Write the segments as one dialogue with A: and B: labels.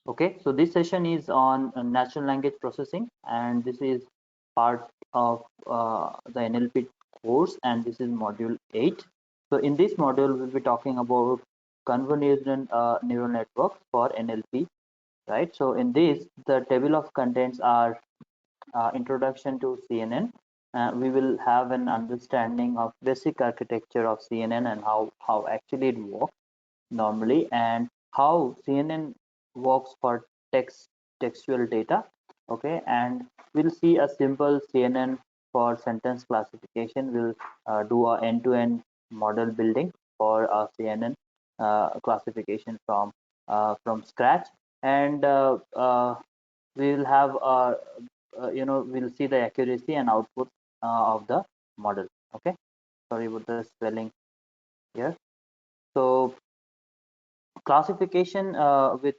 A: Okay, so this session is on natural language processing, and this is part of the NLP course, and this is module 8. So in this module, we'll be talking about convolutional neural networks for NLP, right? So in this, the table of contents are introduction to CNN. We will have an understanding of basic architecture of CNN and how actually it works normally, and how CNN works for textual data. Okay, and we'll see a simple CNN for sentence classification. We'll do a end-to-end model building for a CNN classification from scratch, and we'll have we'll see the accuracy and output of the model. Okay, sorry about the spelling here. So classification with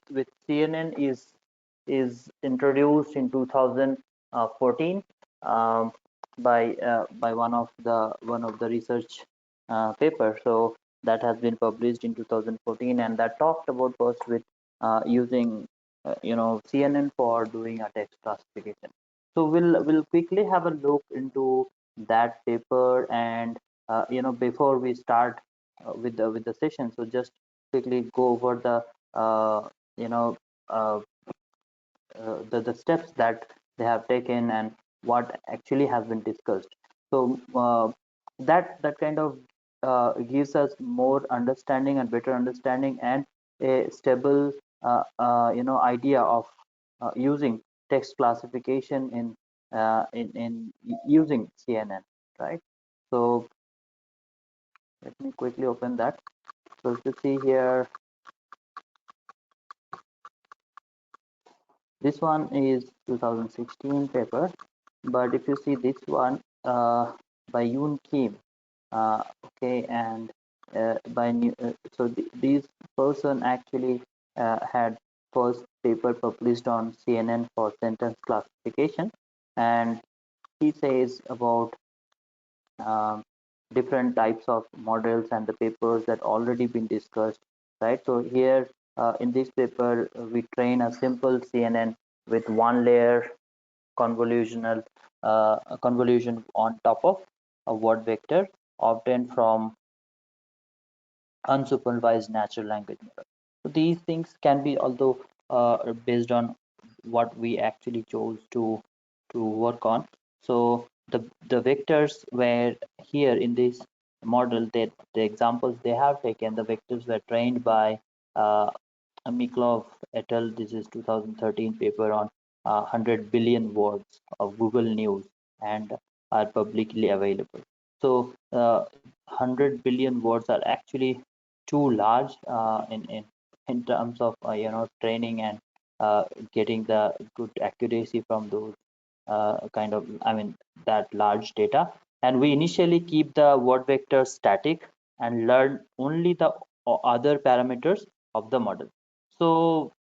A: CNN is introduced in 2014 by one of the research paper. So that has been published in 2014, and that talked about first with using CNN for doing a text classification. So we'll quickly have a look into that paper, and before we start with the session, so just quickly go over you know uh, the steps that they have taken and what actually has been discussed. So that kind of gives us more understanding and better understanding and a stable idea of using text classification in using CNN, right? So let me quickly open that. So if you see here, this one is 2016 paper, but if you see this one by Yoon Kim, okay, and so these person actually had first paper published on CNN for sentence classification, and he says about um, different types of models and the papers that already been discussed, right? So here in this paper, we train a simple CNN with one layer convolution on top of a word vector obtained from unsupervised natural language model. So these things can be although based on what we actually chose to work on. So the vectors were here in this model, that the examples they have taken, the vectors were trained by uh, Miklov et al. This is 2013 paper on 100 billion words of Google News, and are publicly available. So 100 billion words are actually too large in terms of training and getting the good accuracy from those kind of, I mean, that large data. And we initially keep the word vector static and learn only the other parameters of the model. So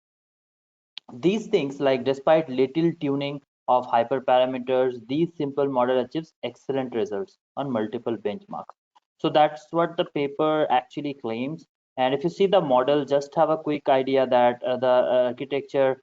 A: these things, like despite little tuning of hyperparameters, these simple model achieves excellent results on multiple benchmarks. So that's what the paper actually claims. And if you see the model, just have a quick idea that the architecture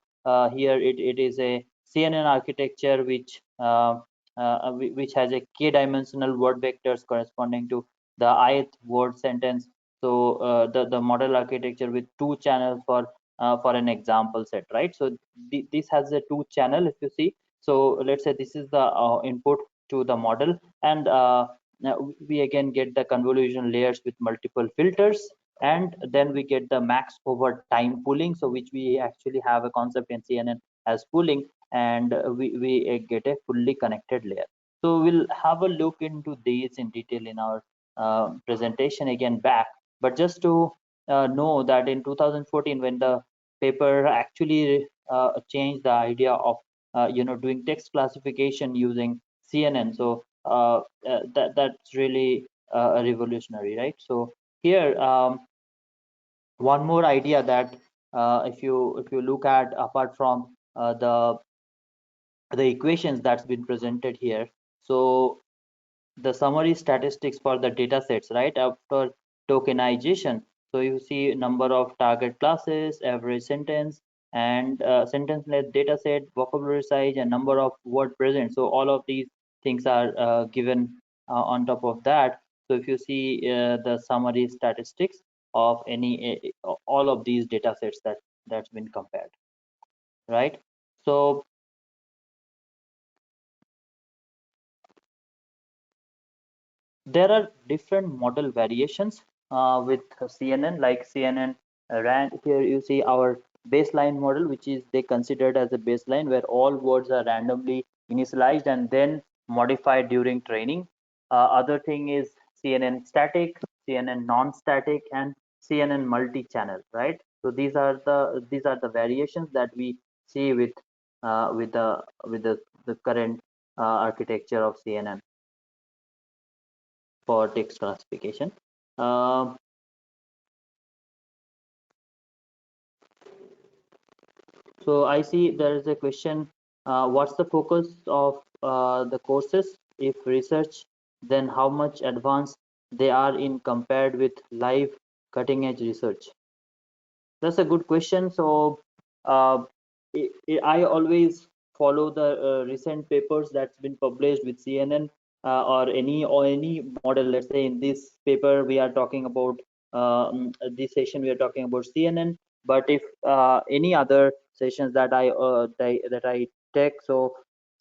A: here, it is a CNN architecture which has a k-dimensional word vectors corresponding to the ith word sentence. So the model architecture with two channels for an example set, right? So this has a two channel, if you see. So let's say this is the input to the model, and now we again get the convolution layers with multiple filters, and then we get the max over time pooling, so which we actually have a concept in CNN as pooling, and we get a fully connected layer. So we'll have a look into these in detail in our presentation again back. But just to know that in 2014, when the paper actually changed the idea of doing text classification using CNN. So that's really revolutionary, right? So here, one more idea that if you look at, apart from the equations that's been presented here, so the summary statistics for the data sets, right, after tokenization. So you see number of target classes, average sentence, and sentence length, data set, vocabulary size, and number of word present. So all of these things are given on top of that. So if you see the summary statistics of any all of these data sets that's been compared, right? So there are different model variations with CNN, like CNN ran here. You see our baseline model, which is they considered as a baseline where all words are randomly initialized and then modified during training. Other thing is CNN static, CNN non-static, and CNN multi-channel, right? So these are the variations that we see with the current architecture of CNN for text classification. Um, so I see there is a question, what's the focus of the courses? If research, then how much advanced they are in compared with live cutting edge research? That's a good question. So uh, I always follow the recent papers that's been published with CNN or any model. Let's say in this paper we are talking about this session we are talking about CNN. But if any other sessions that I take, so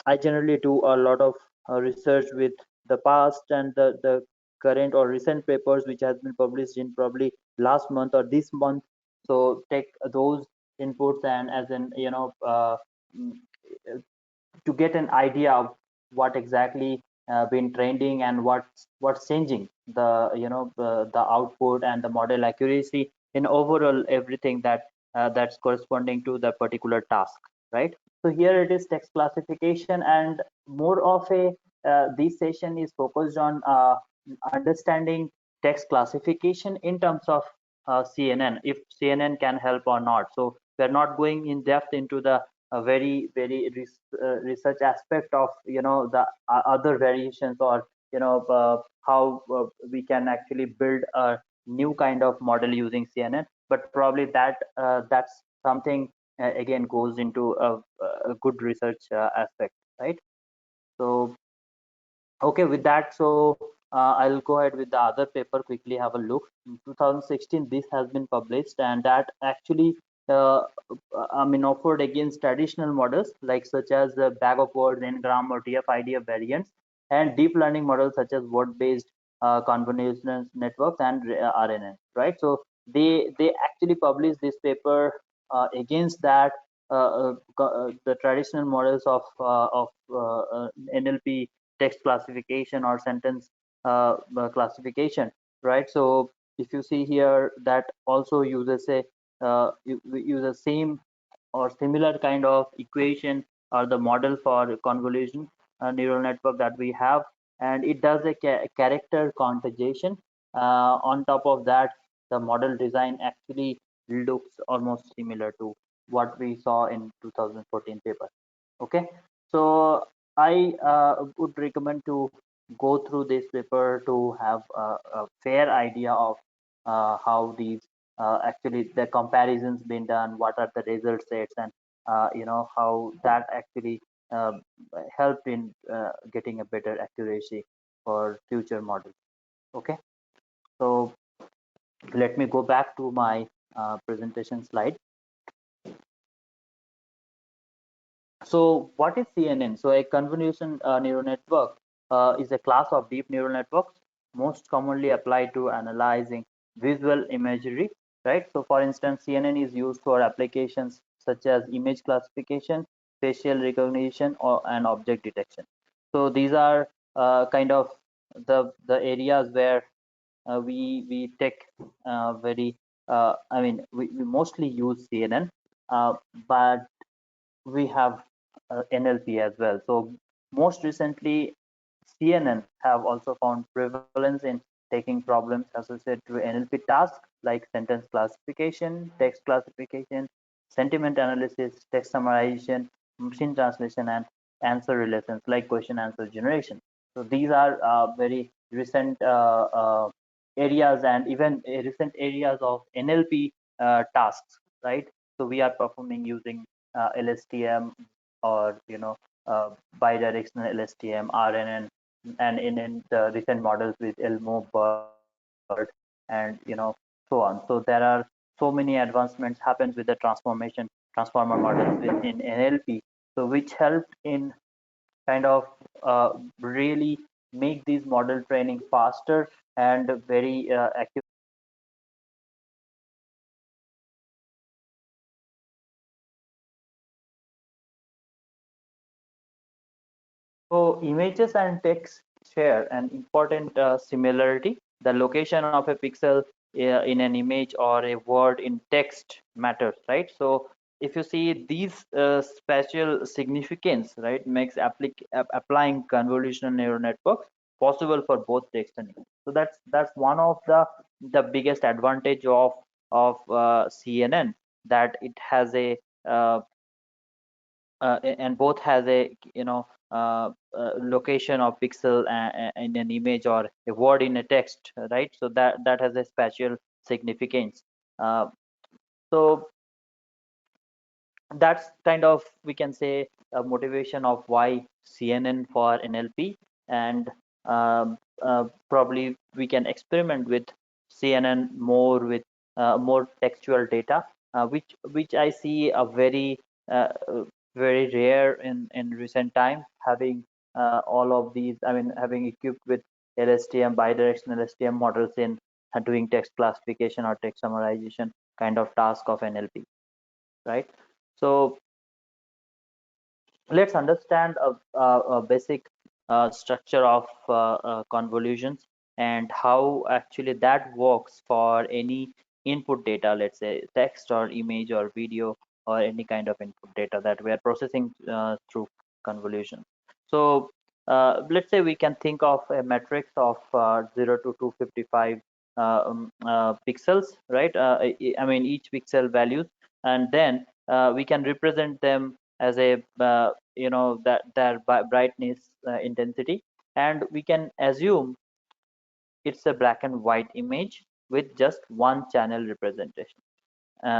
A: I generally do a lot of research with the past and the current or recent papers which has been published in probably last month or this month. So take those inputs and as in mm, to get an idea of what exactly been trending and what's changing the output and the model accuracy in overall everything that's corresponding to the particular task, right? So here it is text classification, and more of a this session is focused on understanding text classification in terms of CNN, if CNN can help or not. So we're not going in depth into the research aspect of the other variations, or how we can actually build a new kind of model using CNN. But probably that's something again goes into a good research aspect, right? So okay, with that, so I'll go ahead with the other paper, quickly have a look. In 2016, this has been published, and that actually, offered against traditional models like such as the bag of words, Ngram, or TF-IDF variants, and deep learning models such as word-based convolutional networks and RNN, right? So they actually published this paper against that the traditional models of NLP text classification or sentence classification, right? So if you see here, that also uses a same or similar kind of equation or the model for convolution neural network that we have, and it does a character quantization. On top of that, the model design actually looks almost similar to what we saw in 2014 paper. Okay, so I would recommend to go through this paper to have a fair idea of how these actually the comparisons been done, what are the result sets, and how that actually uh, helped in getting a better accuracy for future models. Okay, so let me go back to my presentation slide. So what is CNN? So a convolution neural network is a class of deep neural networks most commonly applied to analyzing visual imagery, right? So for instance, CNN is used for applications such as image classification, facial recognition, and object detection. So these are kind of the areas where we take very we mostly use CNN, but we have NLP as well. So most recently, CNN have also found prevalence in taking problems associated with NLP tasks like sentence classification, text classification, sentiment analysis, text summarization, machine translation, and answer relations like question answer generation. So these are very recent areas, and even recent areas of NLP tasks, right? So we are performing using LSTM, or bidirectional LSTM, RNN, and in the recent models with Elmo, BERT, and so on. So there are so many advancements happens with the transformer models in NLP, so which helped in kind of really make these model training faster and very accurate. So images and text share an important similarity. The location of a pixel in an image or a word in text matters, right? So if you see these spatial significance, right, makes applying convolutional neural networks possible for both text and image. So that's one of the biggest advantage of CNN, that it has a and both has a location of pixel in an image or a word in a text, right? So that has a spatial significance. uh, so that's kind of, we can say, a motivation of why CNN for NLP. And probably we can experiment with CNN more with more textual data, which I see a very rare in recent time, having all of these, I mean, having equipped with LSTM, bidirectional LSTM models in doing text classification or text summarization kind of task of NLP, right? So let's understand a basic structure of convolutions, and how actually that works for any input data, let's say text or image or video, or any kind of input data that we are processing through convolution. So let's say we can think of a matrix of 0 to 255 pixels, right? I mean, each pixel values, and then we can represent them as a that their brightness intensity, and we can assume it's a black and white image with just one channel representation.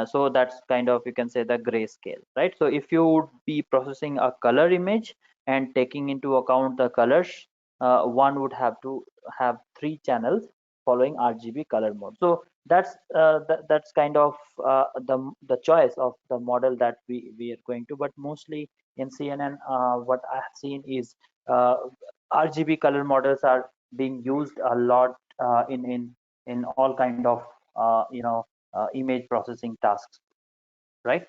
A: So that's kind of, you can say, the grayscale, right? So if you would be processing a color image and taking into account the colors, one would have to have three channels following RGB color mode. So that's kind of the choice of the model that we are going to. But mostly in CNN, what I have seen is uh, RGB color models are being used a lot in all kind of image processing tasks, right?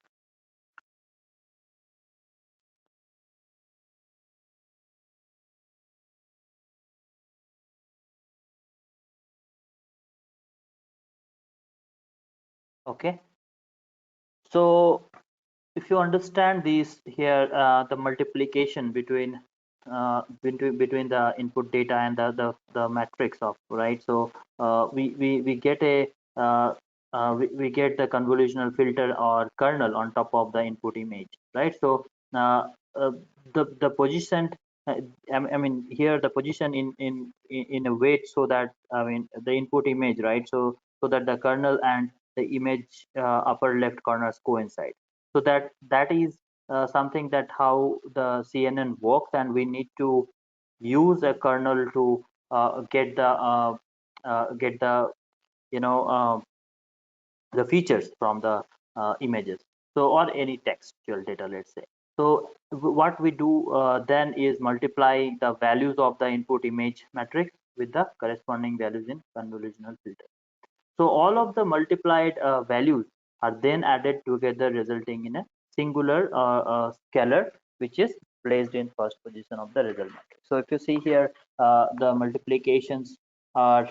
A: Okay. So if you understand these here, the multiplication between the input data and the matrix of, right? So we get we get the convolutional filter or kernel on top of the input image, right? So uh, uh, the position, uh, I mean, here the position in a weight, so that, I mean, the input image, right? So that the kernel and the image upper left corners coincide. So that is something that how the CNN works, and we need to use a kernel to get the you know the features from the images, so, or any textual data, let's say. So what we do then is multiply the values of the input image matrix with the corresponding values in convolutional filter. So all of the multiplied values are then added together, resulting in a singular scalar, which is placed in first position of the result matrix. So if you see here, the multiplications are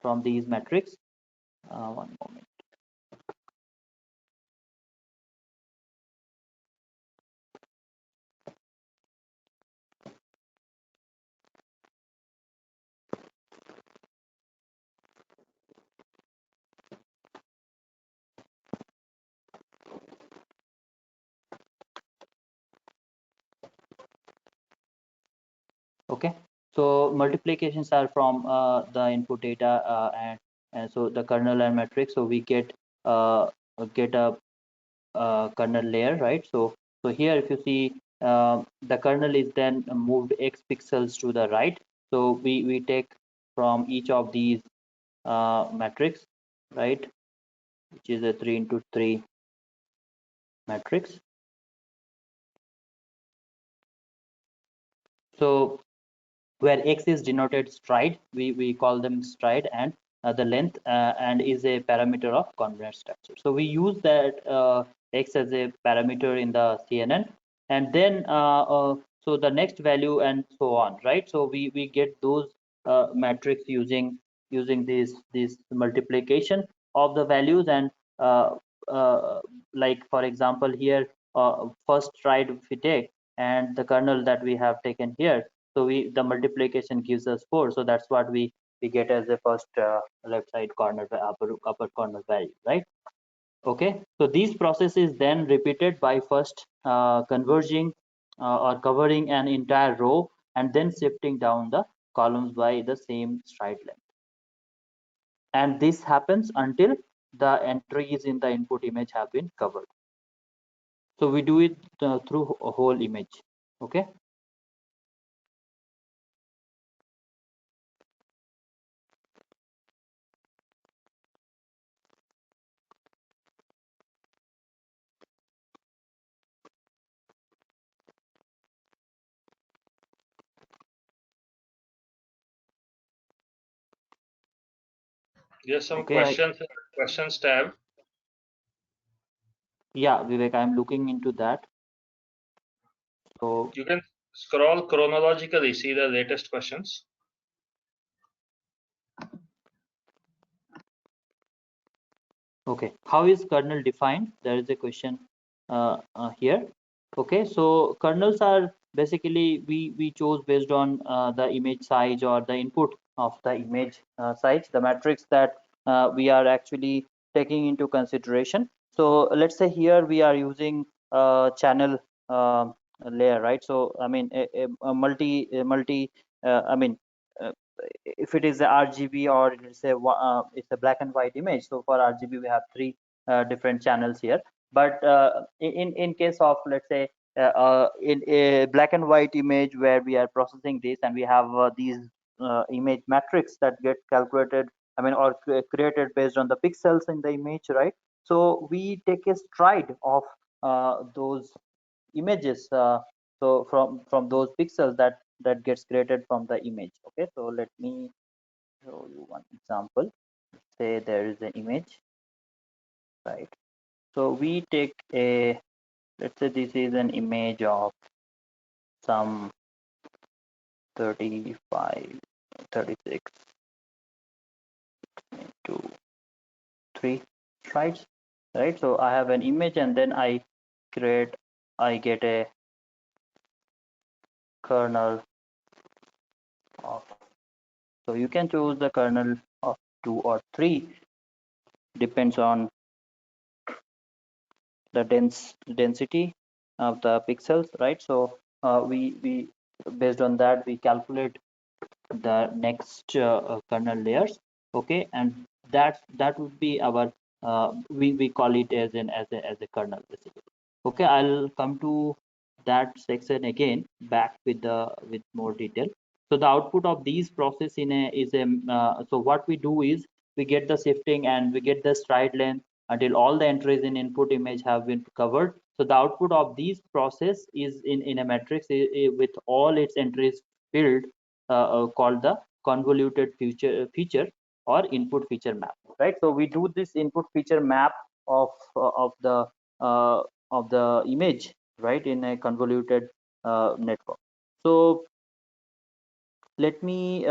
A: from these metrics. One moment. Okay. So multiplications are from the input data, and so the kernel and matrix. So we get a kernel layer, right? So here if you see the kernel is then moved x pixels to the right. So we take from each of these matrix, right, which is a 3 into 3 matrix. So where x is denoted stride, we call them stride, and the length and is a parameter of ConvNet structure. So we use that x as a parameter in the CNN, and then so the next value and so on, right? So we get those metrics using this multiplication of the values, and uh, like for example here, first stride if we take and the kernel that we have taken here, so we the multiplication gives us 4, so that's what we get as the first left side corner, upper corner value, right? Okay, so these processes then repeated by first converging or covering an entire row and then shifting down the columns by the same stride length, and this happens until the entries in the input image have been covered. So we do it through a whole image. Okay.
B: There's some
A: Okay,
B: questions tab.
A: yeah, Vivek, I'm looking into that. So
B: You can scroll chronologically, see the latest questions.
A: okay, how is kernel defined? There is a question here. Okay, so kernels are basically we chose based on the image size or the input of the image size, the matrix that we are actually taking into consideration. So let's say here we are using channel layer, right? So I mean a multi I mean uh, if it is a RGB or it's a black and white image. So for RGB we have three different channels here. But in case of let's say in a black and white image where we are processing this and we have these image matrix that get calculated, I mean, or created based on the pixels in the image, right? So we take a stride of those images. So from those pixels that gets created from the image. Okay, so let me show you one example. Say there is an image, right? So we take a, let's say this is an image of some 35, 36 to 3 strides, right? So I have an image and then I get a kernel of, so you can choose the kernel of 2 or 3, depends on the density of the pixels, right? So we based on that we calculate the next kernel layers. Okay, and that would be our we call it as a kernel basically. Okay, I'll come to that section again back with more detail. So the output of these process in a is a so what we do is we get the shifting and we get the stride length until all the entries in input image have been covered. So the output of these process is in a matrix with all its entries filled, called the convoluted feature or input feature map, right? So we do this input feature map of uh, of the image, right, in a convoluted network. So let me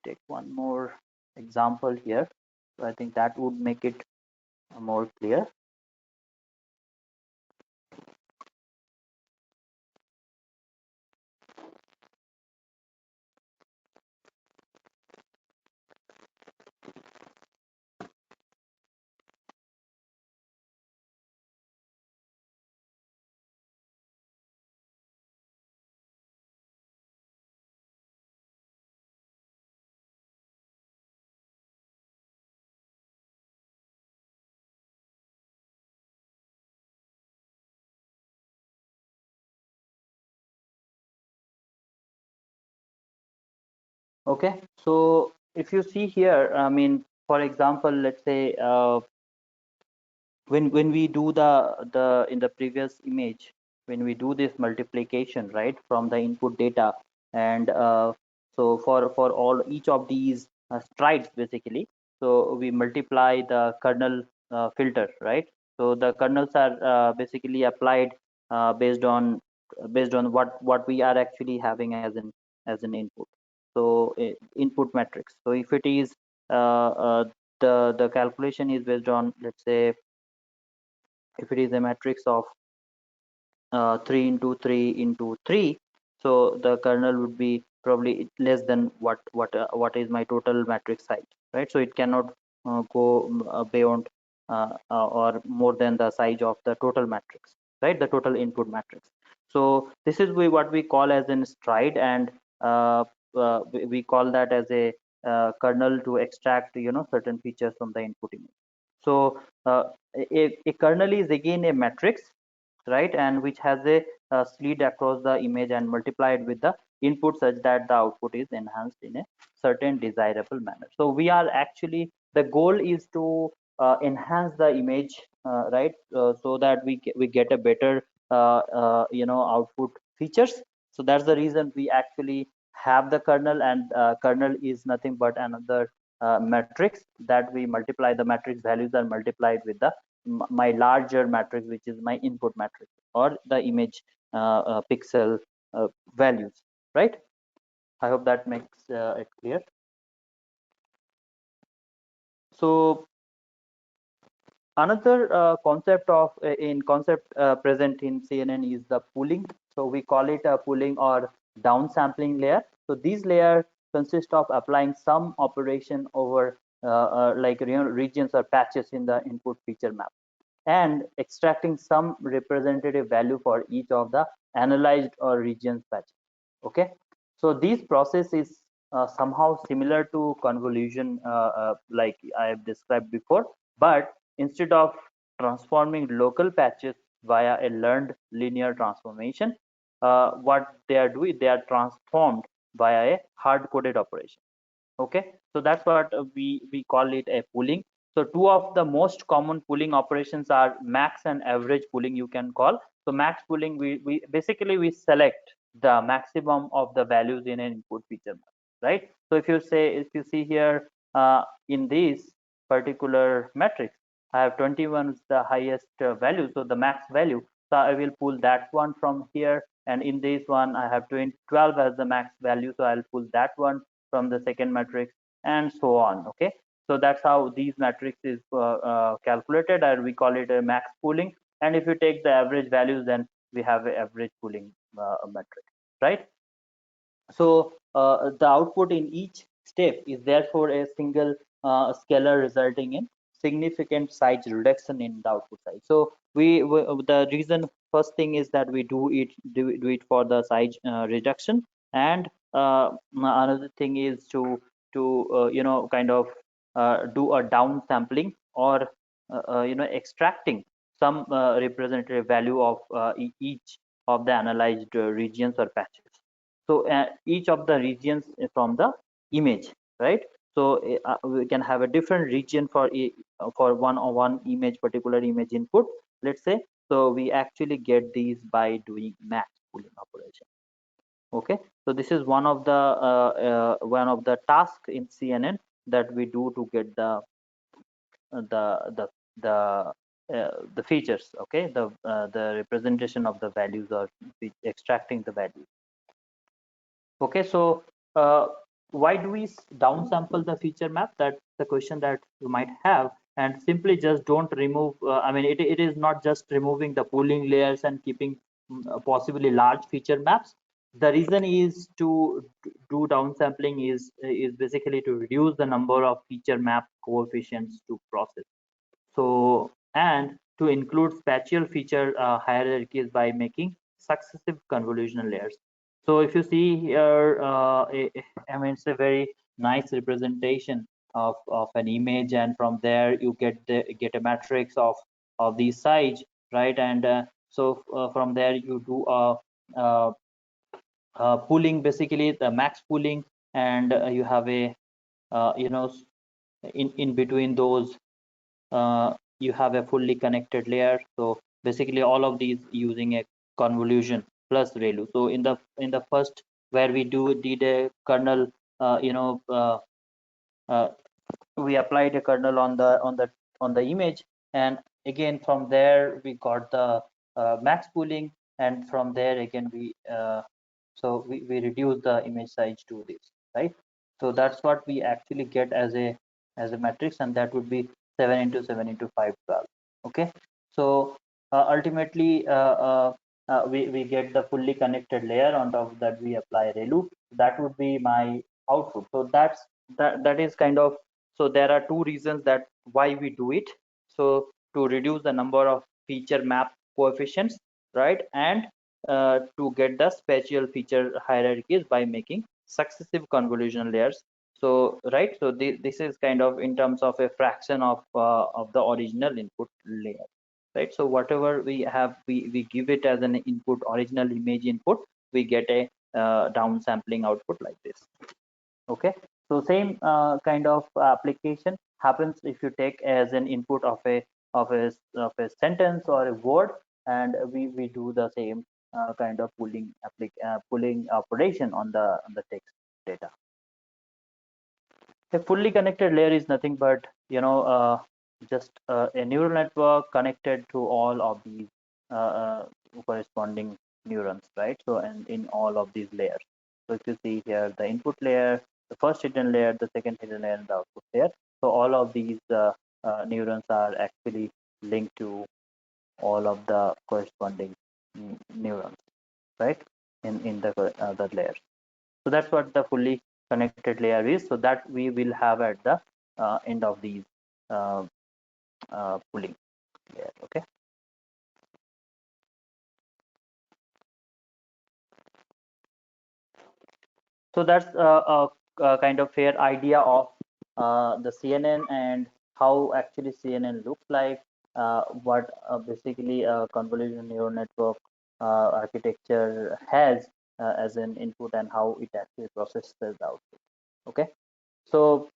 A: take one more example here. So I think that would make it more clear. Okay, so if you see here, I mean, for example, let's say when we do the in the previous image, when we do this multiplication, right, from the input data, and so for all each of these strides basically, so we multiply the kernel filter, right? So the kernels are basically applied based on what we are actually having as an input. So input matrix, so if it is the calculation is based on, let's say, if it is a matrix of 3 into 3 into 3, so the kernel would be probably less than what is my total matrix size, right? So it cannot go beyond or more than the size of the total matrix, right, the total input matrix. So this is what we call as in stride, and we call that as a kernel to extract, you know, certain features from the input image. So a kernel is again a matrix, right, and which has a slit across the image and multiplied with the input such that the output is enhanced in a certain desirable manner. So we are actually, the goal is to enhance the image, right, so that we get a better you know, output features. So that's the reason we actually have the kernel, and kernel is nothing but another matrix that we multiply. The matrix values are multiplied with the my larger matrix, which is my input matrix, or the image pixel values, right? I hope that makes it clear. So another concept of in concept present in CNN is the pooling. So we call it a pooling or downsampling layer. So these layers consist of applying some operation over like, you know, regions or patches in the input feature map, and extracting some representative value for each of the analyzed or regions patches. Okay, so this process is somehow similar to convolution, like I have described before, but instead of transforming local patches via a learned linear transformation, what they are doing, they are transformed via a hard coded operation. Okay, so that's what we call it a pooling. So two of the most common pooling operations are max and average pooling, you can call. So max pooling, we basically we select the maximum of the values in an input feature map, right? So if you say, if you see here in this particular matrix, I have 21 is the highest value, so the max value, so I will pull that one from here, and in this one I have 12 as the max value, so I'll pull that one from the second matrix, and so on. Okay, so that's how these matrix is calculated, and we call it a max pooling. And if you take the average values, then we have an average pooling metric, right? So the output in each step is therefore a single scalar, resulting in significant size reduction in the output size. So we the reason, first thing is that we do it for the size reduction, and another thing is to you know, kind of do a down sampling, or you know, extracting some representative value of each of the analyzed regions or patches. So each of the regions from the image, right? So we can have a different region for one image, particular image input, let's say. So we actually get these by doing max pooling operation. Okay, so this is one of the tasks in CNN that we do to get the the the features. Okay, the representation of the values, or extracting the values. Okay, so why do we downsample the feature map? That's the question that you might have. And simply just don't remove. I mean, it is not just removing the pooling layers and keeping possibly large feature maps. The reason is to do downsampling is basically to reduce the number of feature map coefficients to process. So, and to include spatial feature hierarchies by making successive convolutional layers. So if you see here, I mean, it's a very nice representation of an image, and from there you get a matrix of the size, right? And so from there you do a pooling, basically the max pooling, and you have a you know in between those you have a fully connected layer. So basically all of these using a convolution plus ReLU. So in the first, where we did a kernel, uh, we applied a kernel on the image, and again from there we got the max pooling, and from there again we reduce the image size to this, right? So that's what we actually get as a matrix, and that would be 7 into 7 into 5 12. Okay, so ultimately we get the fully connected layer. On top of that we apply ReLU. That would be my output. So that is kind of, so there are two reasons that why we do it. So to reduce the number of feature map coefficients, right? And to get the spatial feature hierarchies by making successive convolutional layers. So right, so this is kind of in terms of a fraction of the original input layer, right? So whatever we have, we give it as an input, original image input, we get a downsampling output like this. Okay, so same kind of application happens if you take as an input of a sentence or a word, and we do the same kind of pulling operation on the text data. A fully connected layer is nothing but just a neural network connected to all of these corresponding neurons, right? So and in all of these layers. So if you see here the input layer, the first hidden layer, the second hidden layer, and the output layer. So all of these neurons are actually linked to all of the corresponding neurons, right? In the layers. So that's what the fully connected layer is. So that we will have at the end of these uh, pooling layer. Okay. So that's a kind of fair idea of the CNN and how actually CNN looks like. What basically a convolutional neural network architecture has as an input, and how it actually processes output. Okay. So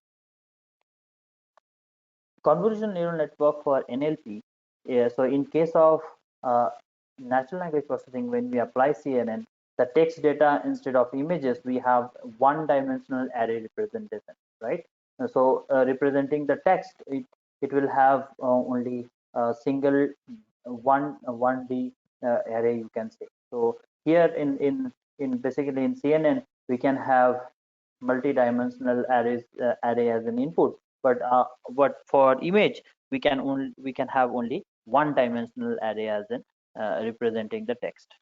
A: convolutional neural network for NLP. Yeah, so in case of uh, natural language processing, when we apply CNN, the text data instead of images, we have one-dimensional array representation, right? So representing the text, it will have only a single one D array, you can say. So here in basically in CNN, we can have multi-dimensional array as an input, but for image we can have only one dimensional array as an representing the text.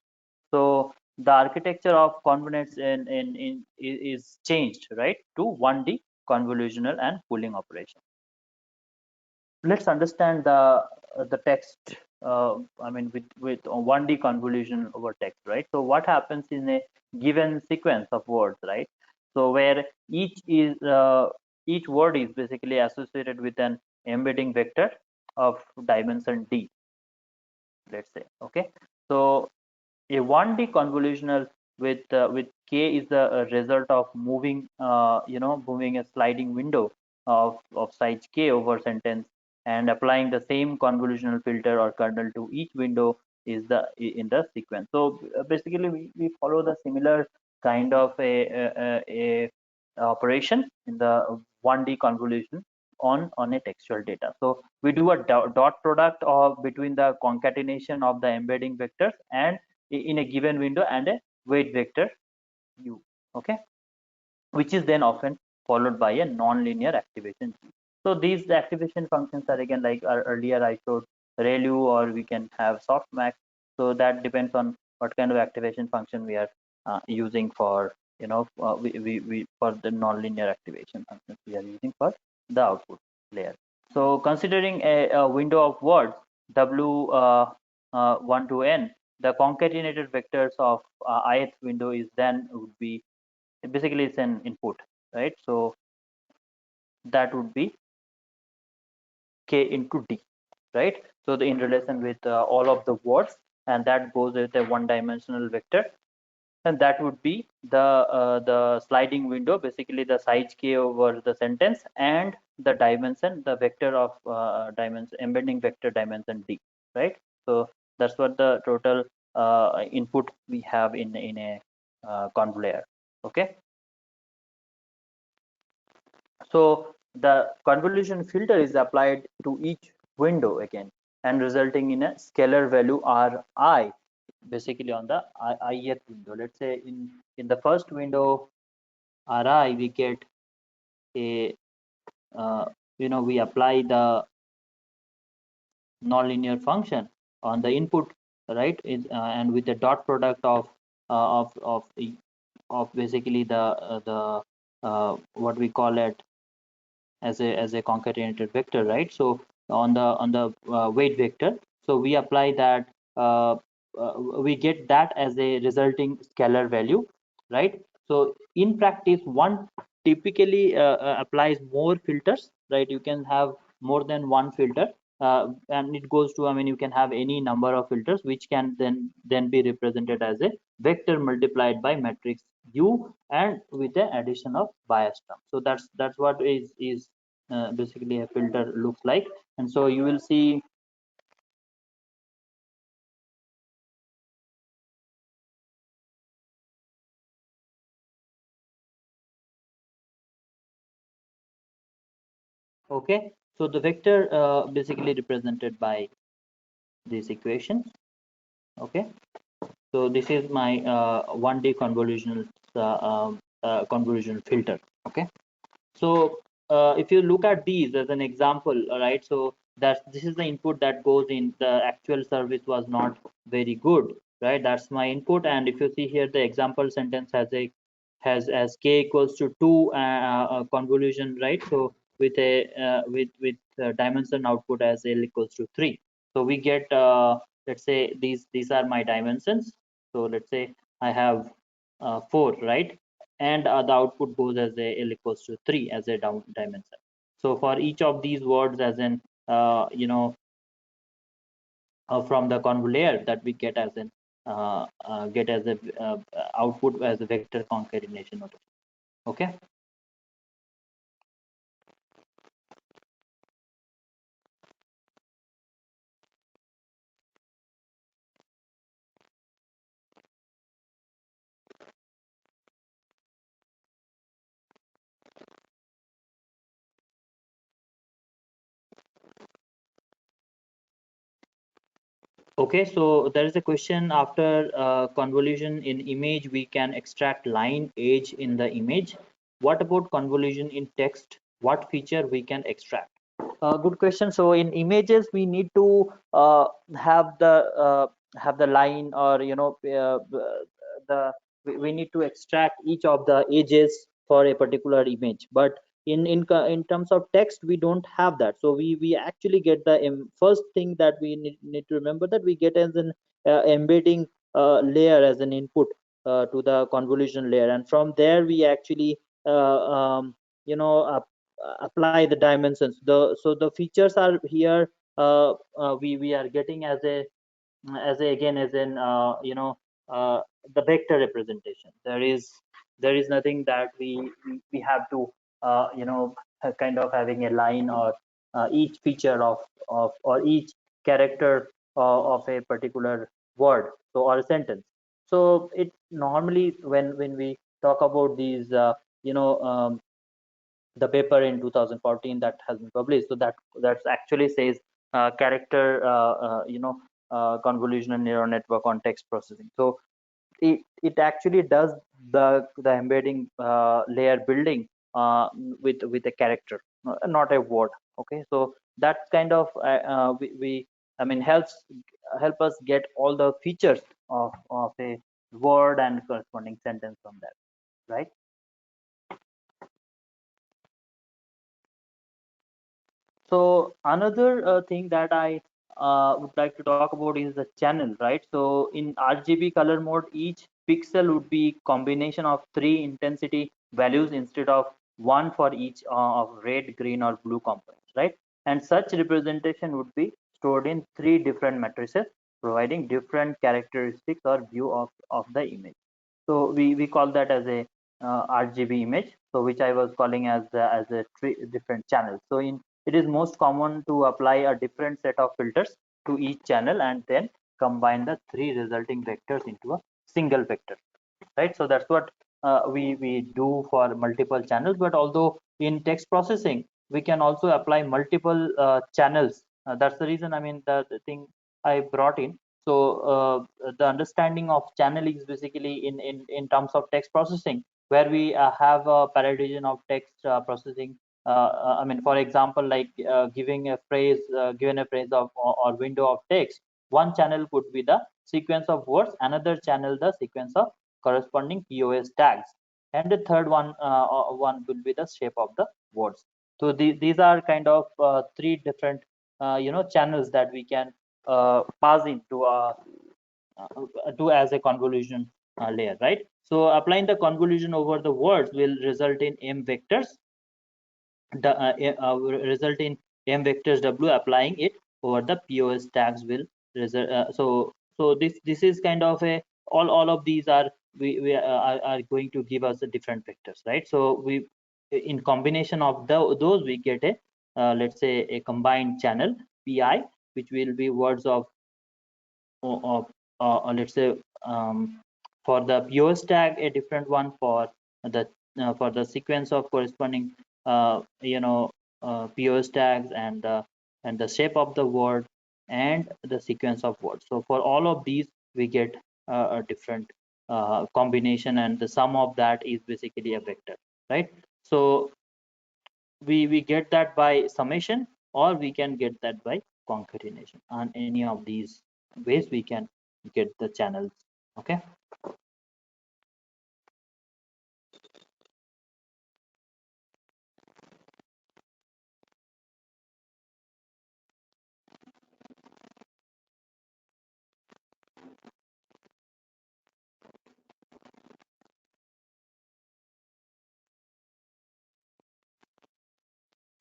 A: So the architecture of ConvNets is changed, right, to 1D convolutional and pooling operation. Let's understand the text. I mean, with 1D convolution over text, right? So what happens in a given sequence of words, right? So where each word is basically associated with an embedding vector of dimension d, let's say. Okay, so a 1D convolutional with k is a result of moving a sliding window of size k over sentence, and applying the same convolutional filter or kernel to each window is the in the sequence. So basically we follow the similar kind of a operation in the 1D convolution on a textual data. So we do a dot product of between the concatenation of the embedding vectors and in a given window and a weight vector u. Okay, which is then often followed by a non-linear activation g. So these activation functions are again like earlier I showed ReLU, or we can have softmax. So that depends on what kind of activation function we are using for we for the non-linear activation functions we are using for the output layer. So considering a window of words w 1 to n, the concatenated vectors of ith window is then would be basically it's an input, right? So that would be k into d, right? So the in relation with all of the words, and that goes with a one dimensional vector and that would be the sliding window, basically the size k over the sentence, and the dimension, the vector of dimension, embedding vector dimension d, right? So that's what the total input we have in a conv layer. Okay, so the convolution filter is applied to each window again, and resulting in a scalar value Ri, basically on the ith window. Let's say in the first window Ri, we get a uh, we apply the nonlinear function on the input, right? And with the dot product of basically the what we call it as a concatenated vector, right? So on the weight vector, so we apply that, uh, we get that as a resulting scalar value, right? So in practice, one typically applies more filters, right? You can have more than one filter, and it goes to, I mean, you can have any number of filters which can then be represented as a vector multiplied by matrix u, and with the addition of bias term. So that's what is basically a filter looks like. And so you will see, okay, so the vector basically represented by this equation. Okay, so this is my 1D convolutional convolutional filter. Okay, so if you look at these as an example, all right, so that's this is the input that goes in. The actual service was not very good, right? That's my input. And if you see here, the example sentence has as k equals to 2 convolution, right? So with a with dimension output as l equals to 3. So we get, let's say these are my dimensions. So let's say I have 4, right? And the output goes as a l equals to 3 as a down dimension. So for each of these words, as in from the conv layer, that we get as a output as a vector concatenation notation. Okay. Okay, so there is a question after convolution in image, we can extract line edge in the image. What about convolution in text? What feature we can extract? Good question. So in images, we need to have the line, or the we need to extract each of the edges for a particular image. But in terms of text, we don't have that. So we actually get the first thing that we need to remember, that we get as an embedding layer as an input to the convolution layer, and from there we actually you know uh, apply the dimensions. The features are here. We are getting as a again as in uh, the vector representation. There is nothing that we have to kind of having a line, or each feature of or each character of a particular word, so, or a sentence. So it normally, when we talk about these the paper in 2014 that has been published, so that actually says character convolutional neural network on text processing. So it actually does the embedding layer building with a character, not a word. Okay, so that kind of we I mean help us get all the features of a word and corresponding sentence from that, right? So another thing that I would like to talk about is the channel, right? So in RGB color mode, each pixel would be combination of 3 intensity values instead of one for each of red, green, or blue components, right? And such representation would be stored in 3 different matrices, providing different characteristics or view of the image. So we call that as a RGB image. So which I was calling as a three different channels. So in it is most common to apply a different set of filters to each channel and then combine the three resulting vectors into a single vector, right? So that's what we do for multiple channels. But although in text processing we can also apply multiple channels, that's the reason, I mean, the thing I brought in. So the understanding of channel is basically in terms of text processing, where we have a parallelism of text processing. I mean, for example, like giving a phrase, given a phrase of or window of text, one channel could be the sequence of words, another channel the sequence of corresponding POS tags, and the third one will be the shape of the words. So these are kind of three different channels that we can pass into do as a convolution layer, right? So applying the convolution over the words will result in m vectors, the result in m vectors w. Applying it over the POS tags will result. So this is kind of a all of these are we are going to give us a different vectors, right? So we in combination of those we get a let's say a combined channel PI, which will be words of or let's say for the POS tag a different one, for the sequence of corresponding POS tags, and the shape of the word and the sequence of words. So for all of these we get a different combination, and the sum of that is basically a vector, right? So we get that by summation, or we can get that by concatenation. On any of these ways we can get the channels. Okay.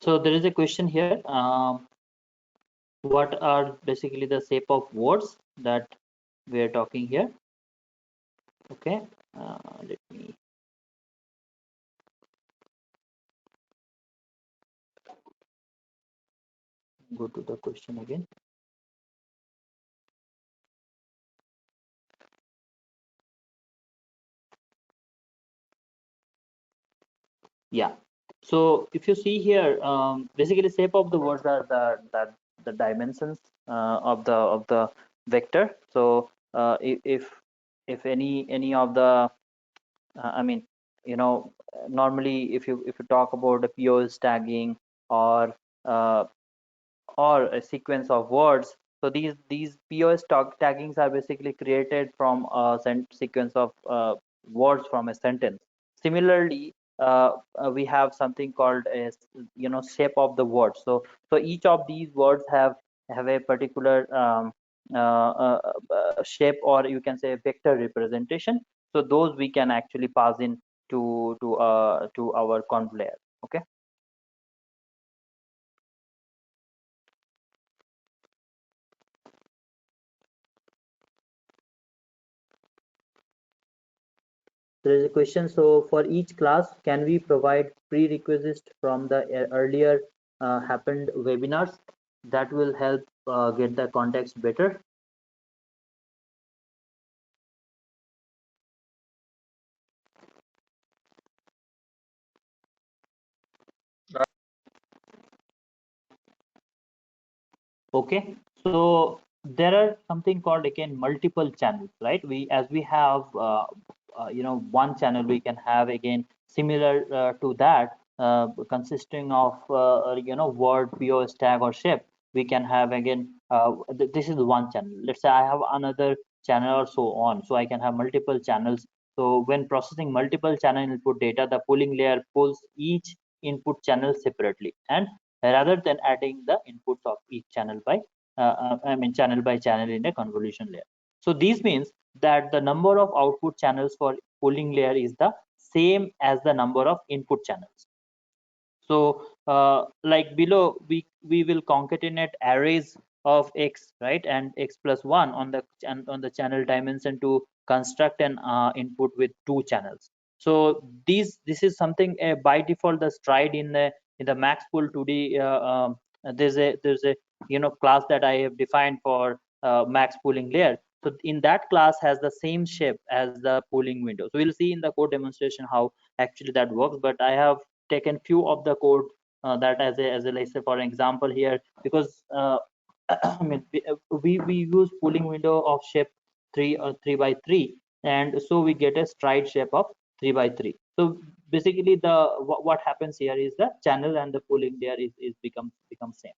A: So there is a question here. What are basically the shape of words that we are talking here? Okay. Let me go to the question again. Yeah. So if you see here, basically shape of the words are the dimensions of the vector. So if any of the I mean, normally if you talk about the POS tagging, or uh, or a sequence of words. So these POS taggings are basically created from a sequence of words from a sentence. Similarly, we have something called as shape of the word. So each of these words have a particular shape, or you can say vector representation. So those we can actually pass in to our conv layer. Okay. There is a question. So for each class, can we provide prerequisites from the earlier happened webinars that will help get the context better? Okay, so there are something called again multiple channels, right? We as we have one channel, we can have again similar to that, consisting of word, POS tag or shape. We can have again this is one channel. Let's say I have another channel or so on, so I can have multiple channels. So when processing multiple channel input data, the pooling layer pulls each input channel separately, and rather than adding the inputs of each channel by I mean channel by channel in a convolution layer. So this means that the number of output channels for pooling layer is the same as the number of input channels. So like below, we will concatenate arrays of x, right, and x plus 1 on the channel dimension to construct an input with two channels. So this is something by default the stride in the maxpool 2D. There's a class that I have defined for max pooling layer. So in that class has the same shape as the pooling window. So we'll see in the code demonstration how actually that works. But I have taken few of the code that as a let's say for example here, because I mean we use pooling window of shape 3 by 3, and so we get a stride shape of 3 by 3. So basically what happens here is the channel and the pooling layer is become same.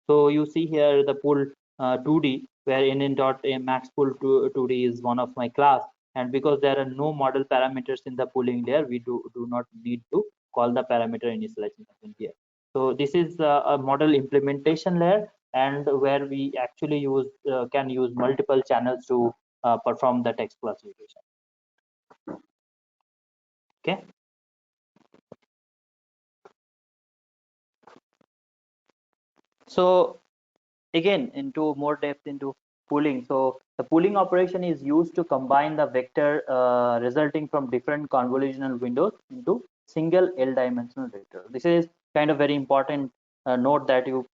A: So you see here the pool 2D, where in dot a max pool 2D is one of my class, and because there are no model parameters in the pooling layer, we do not need to call the parameter initialization function here. So this is a model implementation layer, and where we actually can use multiple channels to perform the text classification. Okay. So again, into more depth into pooling. So the pooling operation is used to combine the vector resulting from different convolutional windows into single L-dimensional vector. This is kind of very important note that you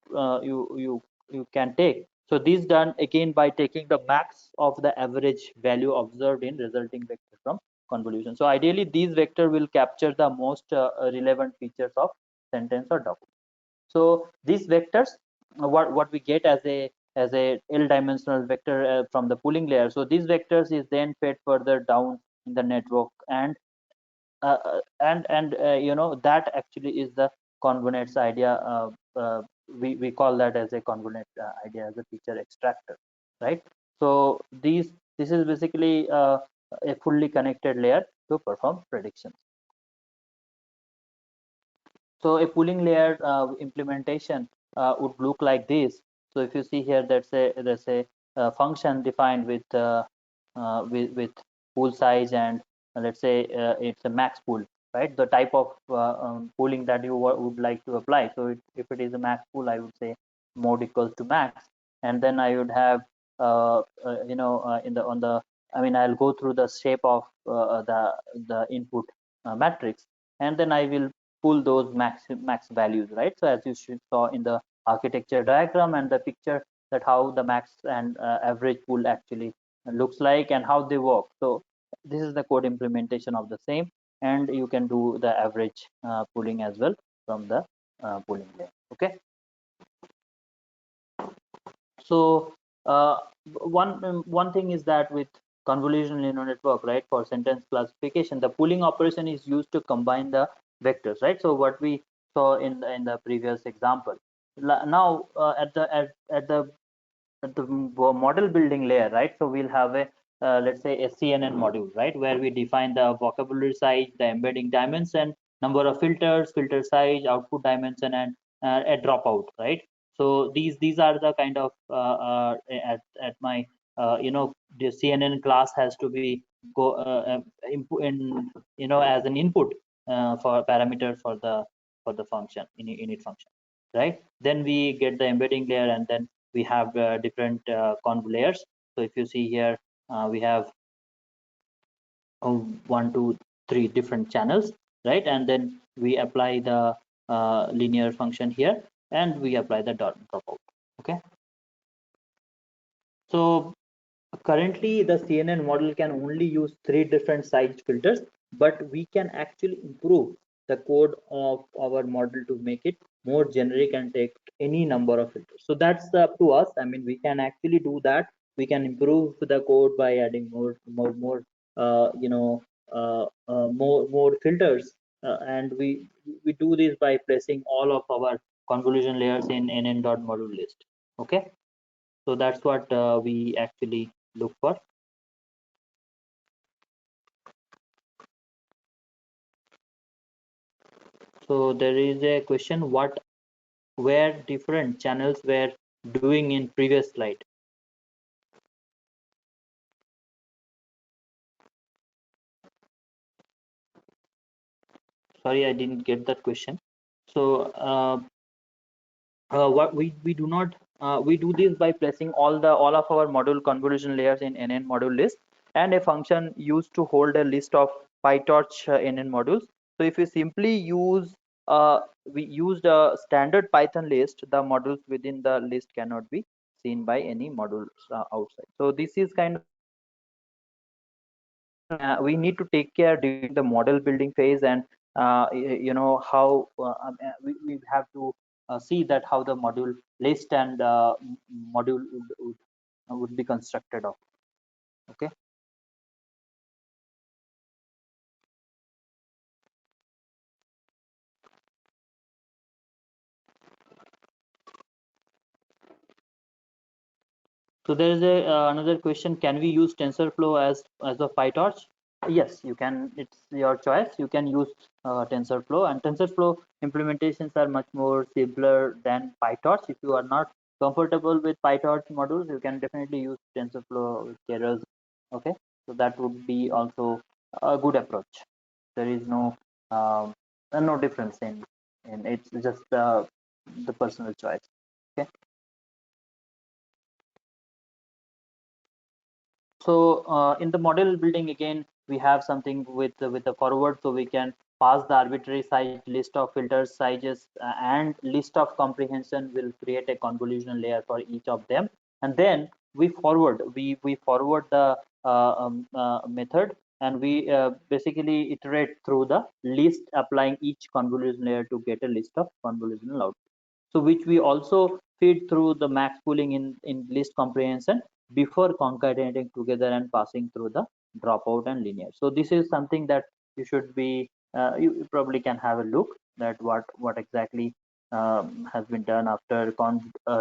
A: can take. So this done again by taking the max of the average value observed in resulting vector from convolution. So ideally, these vector will capture the most relevant features of sentence or document. So these vectors, what we get as a L-dimensional vector from the pooling layer. So these vectors is then fed further down in the network, and that actually is the ConvNets idea. We call that as a ConvNet idea as a feature extractor, right? So this is basically a fully connected layer to perform predictions. So a pooling layer implementation would look like this. So if you see here, there's a function defined with pool size, and let's say it's a max pool, right? The type of pooling that you would like to apply. So if it is a max pool, I would say mode equals to max, and then I would have in the on the I mean I'll go through the shape of the input matrix, and then I will pull those max values, right? So as you saw in the architecture diagram and the picture, that how the max and average pool actually looks like and how they work. So this is the code implementation of the same, and you can do the average pooling as well from the pooling layer. Okay. So one thing is that with convolutional neural network, right, for sentence classification, the pooling operation is used to combine the vectors, right? So what we saw in the previous example. Now at the model building layer, right? So we'll have a let's say a CNN module, right, where we define the vocabulary size, the embedding dimension, number of filters, filter size, output dimension, and a dropout, right? So these are the kind of at my the CNN class has to be go input in as an input for parameter for the function init function, right? Then we get the embedding layer, and then we have different conv layers. So if you see here, we have 1 2 3 different channels, right? And then we apply the linear function here, and we apply the dot dropout. Okay. So currently, the CNN model can only use 3 different size filters, but we can actually improve the code of our model to make it more generic and take any number of filters. So that's up to us. I mean, we can actually do that. We can improve the code by adding more more filters, and we do this by placing all of our convolution layers in nn.module list. Okay. So that's what we actually look for. So there is a question, what were different channels were doing in previous slide? Sorry, I didn't get that question. So what we do not We do this by placing all of our module convolution layers in NN module list, and a function used to hold a list of PyTorch NN modules. So if you simply we used a standard Python list, the modules within the list cannot be seen by any modules outside. So this is kind of something we need to take care during the model building phase, and how we have to see that how the module list and module would be constructed of. Okay. So there is a another question: can we use TensorFlow as a PyTorch? Yes, you can. It's your choice. You can use TensorFlow, and TensorFlow implementations are much more simpler than PyTorch. If you are not comfortable with PyTorch modules, you can definitely use TensorFlow with Keras. Okay, so that would be also a good approach. There is no difference in it's just the personal choice. Okay. So in the model building again, we have something with the forward, so we can pass the arbitrary size list of filters sizes and list of comprehension will create a convolution layer for each of them, and then we forward the method, and we basically iterate through the list, applying each convolution layer to get a list of convolutional output, so which we also feed through the max pooling in list comprehension before concatenating together and passing through the dropout and linear. So this is something that you should be you probably can have a look that what exactly has been done after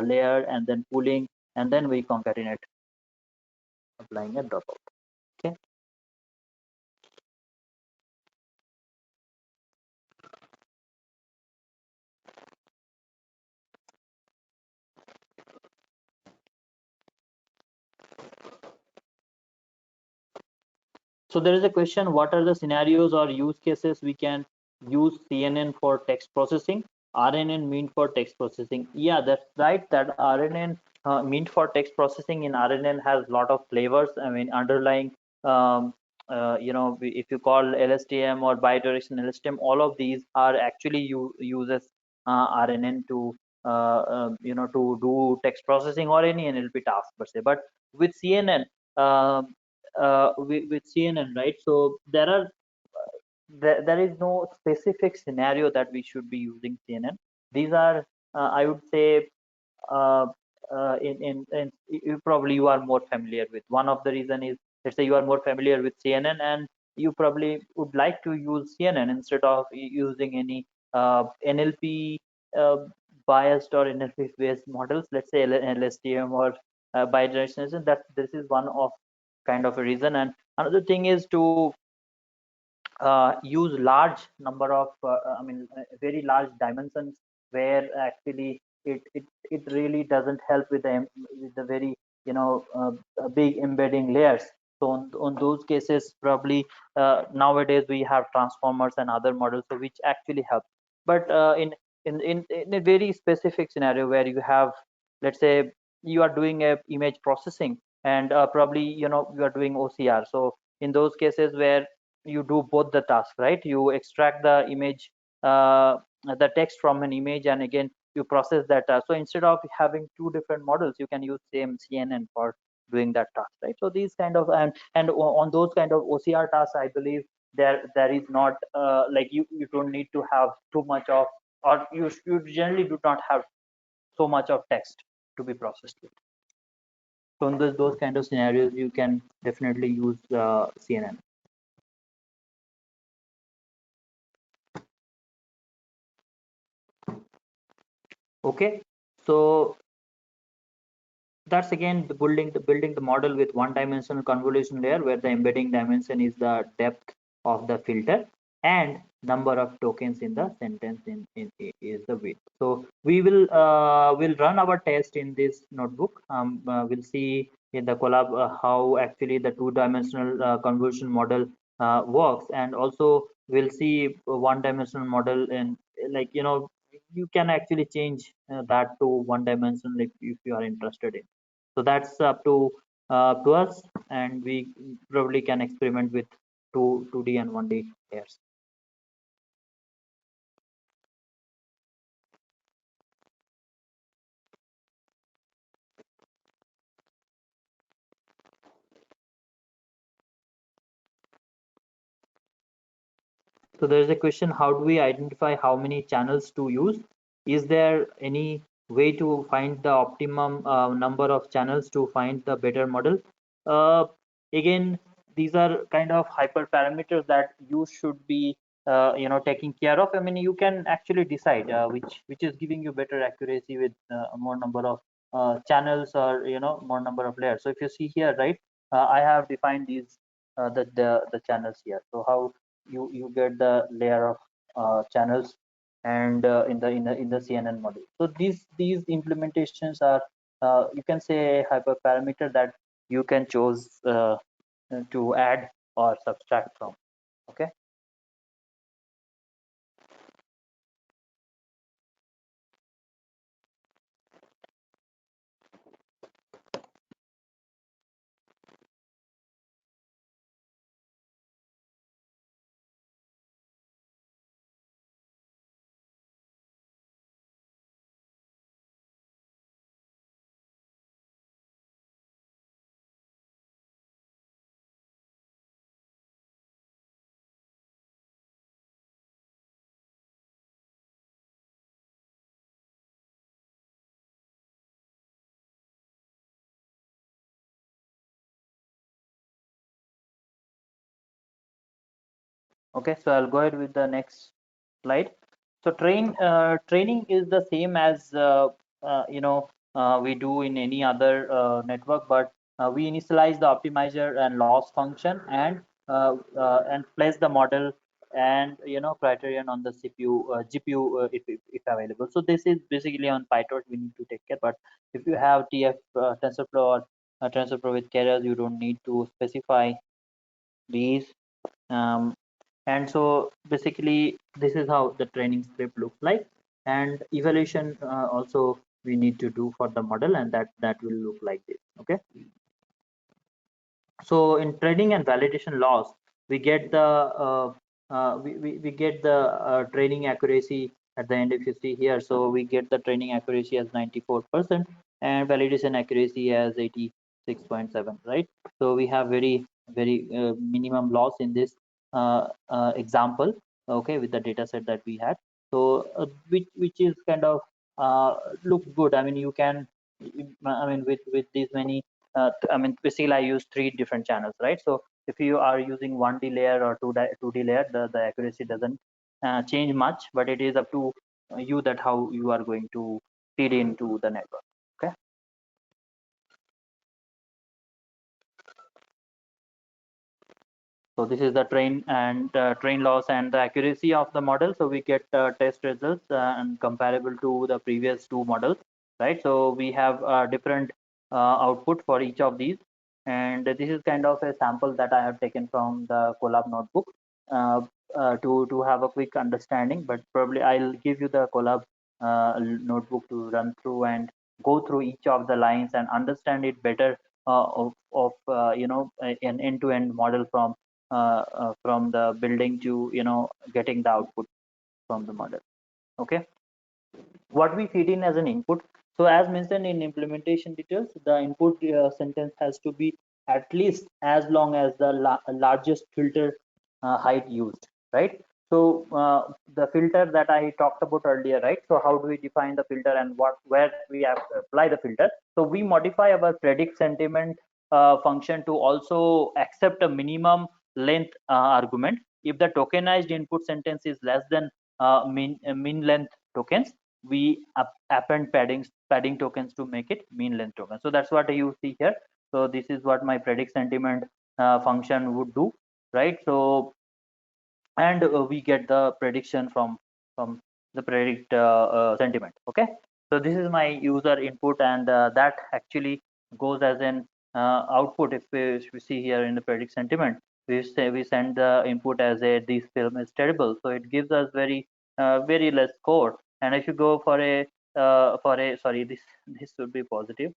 A: layer and then pooling, and then we concatenate applying a dropout. Okay. So there is a question: what are the scenarios or use cases we can use CNN for text processing, RNN meant for text processing? Yeah, that's right. That RNN meant for text processing in RNN has a lot of flavors. I mean, underlying, if you call LSTM or bidirectional LSTM, all of these are actually uses RNN to do text processing or any NLP task per se. But with CNN, with CNN, right? So there is no specific scenario that we should be using CNN. These are, I would say, uh, in probably you are more familiar with. One of the reason is, let's say you are more familiar with CNN, and you probably would like to use CNN instead of using any NLP uh, biased or NLP based models. Let's say LSTM or bidirectional. That this is one of kind of a reason. And another thing is to use large number of very large dimensions, where actually it really doesn't help with the very big embedding layers. So on those cases, probably nowadays we have transformers and other models, so which actually help. But in a very specific scenario where you have, let's say, you are doing a image processing, and probably you are doing OCR. So in those cases where you do both the tasks, right? You extract the image, the text from an image, and again you process that task. So instead of having two different models, you can use same CNN for doing that task, right? So these kind of, and on those kind of OCR tasks, I believe there is not like you don't need to have too much of, or you generally do not have so much of text to be processed with. So in those kind of scenarios, you can definitely use CNN. Okay. So that's again building the model with one dimensional convolution layer, where the embedding dimension is the depth of the filter, and number of tokens in the sentence is the width. So will run our test in this notebook. We'll see in the collab how actually the two-dimensional convolution model works, and also we'll see one dimensional model in, like you can actually change that to one dimension if you are interested in. So that's up to us, and we probably can experiment with 2D and 1D layers. So there is a question, how do we identify how many channels to use? Is there any way to find the optimum number of channels to find the better model? Uh, Again, these are kind of hyperparameters that you should be taking care of. I mean, you can actually decide which is giving you better accuracy with more number of channels, or more number of layers. So if you see here, right, I have defined these the channels here. So how you get the layer of channels, and in the CNN model. So these implementations are, you can say, hyperparameter that you can choose to add or subtract from. Okay. Okay, so I'll go ahead with the next slide. So training is the same as we do in any other network, but we initialize the optimizer and loss function, and place the model and criterion on the CPU GPU, if available. So this is basically on PyTorch we need to take care. But if you have TF TensorFlow or TensorFlow with carriers, you don't need to specify these. um, and so basically this is how the training script looks like, and evaluation also we need to do for the model, and that will look like this. Okay. So in training and validation loss, we get the we get the training accuracy at the end. If you see here, so we get the training accuracy as 94% and validation accuracy as 86.7, right? So we have very minimum loss in this example, okay, with the data set that we had. So which is kind of looks good. I mean, you can, I mean, with these many I mean, basically I use three different channels, right? So if you are using 1D layer or 2D layer, the accuracy doesn't change much, but it is up to you that how you are going to feed into the network. Okay. So this is the train loss and the accuracy of the model. So we get test results and comparable to the previous two models, right? So we have different output for each of these, and this is kind of a sample that I have taken from the Colab notebook uh, to have a quick understanding. But probably I'll give you the Colab notebook to run through and go through each of the lines and understand it better of an end-to-end model from the building to getting the output from the model. Okay. What we feed in as an input, so as mentioned in implementation details, the input sentence has to be at least as long as the largest filter height used, right? So the filter that I talked about earlier, right? So how do we define the filter and where we have to apply the filter? So we modify our predict sentiment function to also accept a minimum length argument if the tokenized input sentence is less than mean length tokens. We append padding tokens to make it mean length token. So that's what you see here. So this is what my predict sentiment function would do, right? So and we get the prediction from the predict sentiment. Okay. So this is my user input, and that actually goes as an output. If we see here in the predict sentiment, we send the input as a this film is terrible, so it gives us very less score. And if you go for a sorry, this should be positive.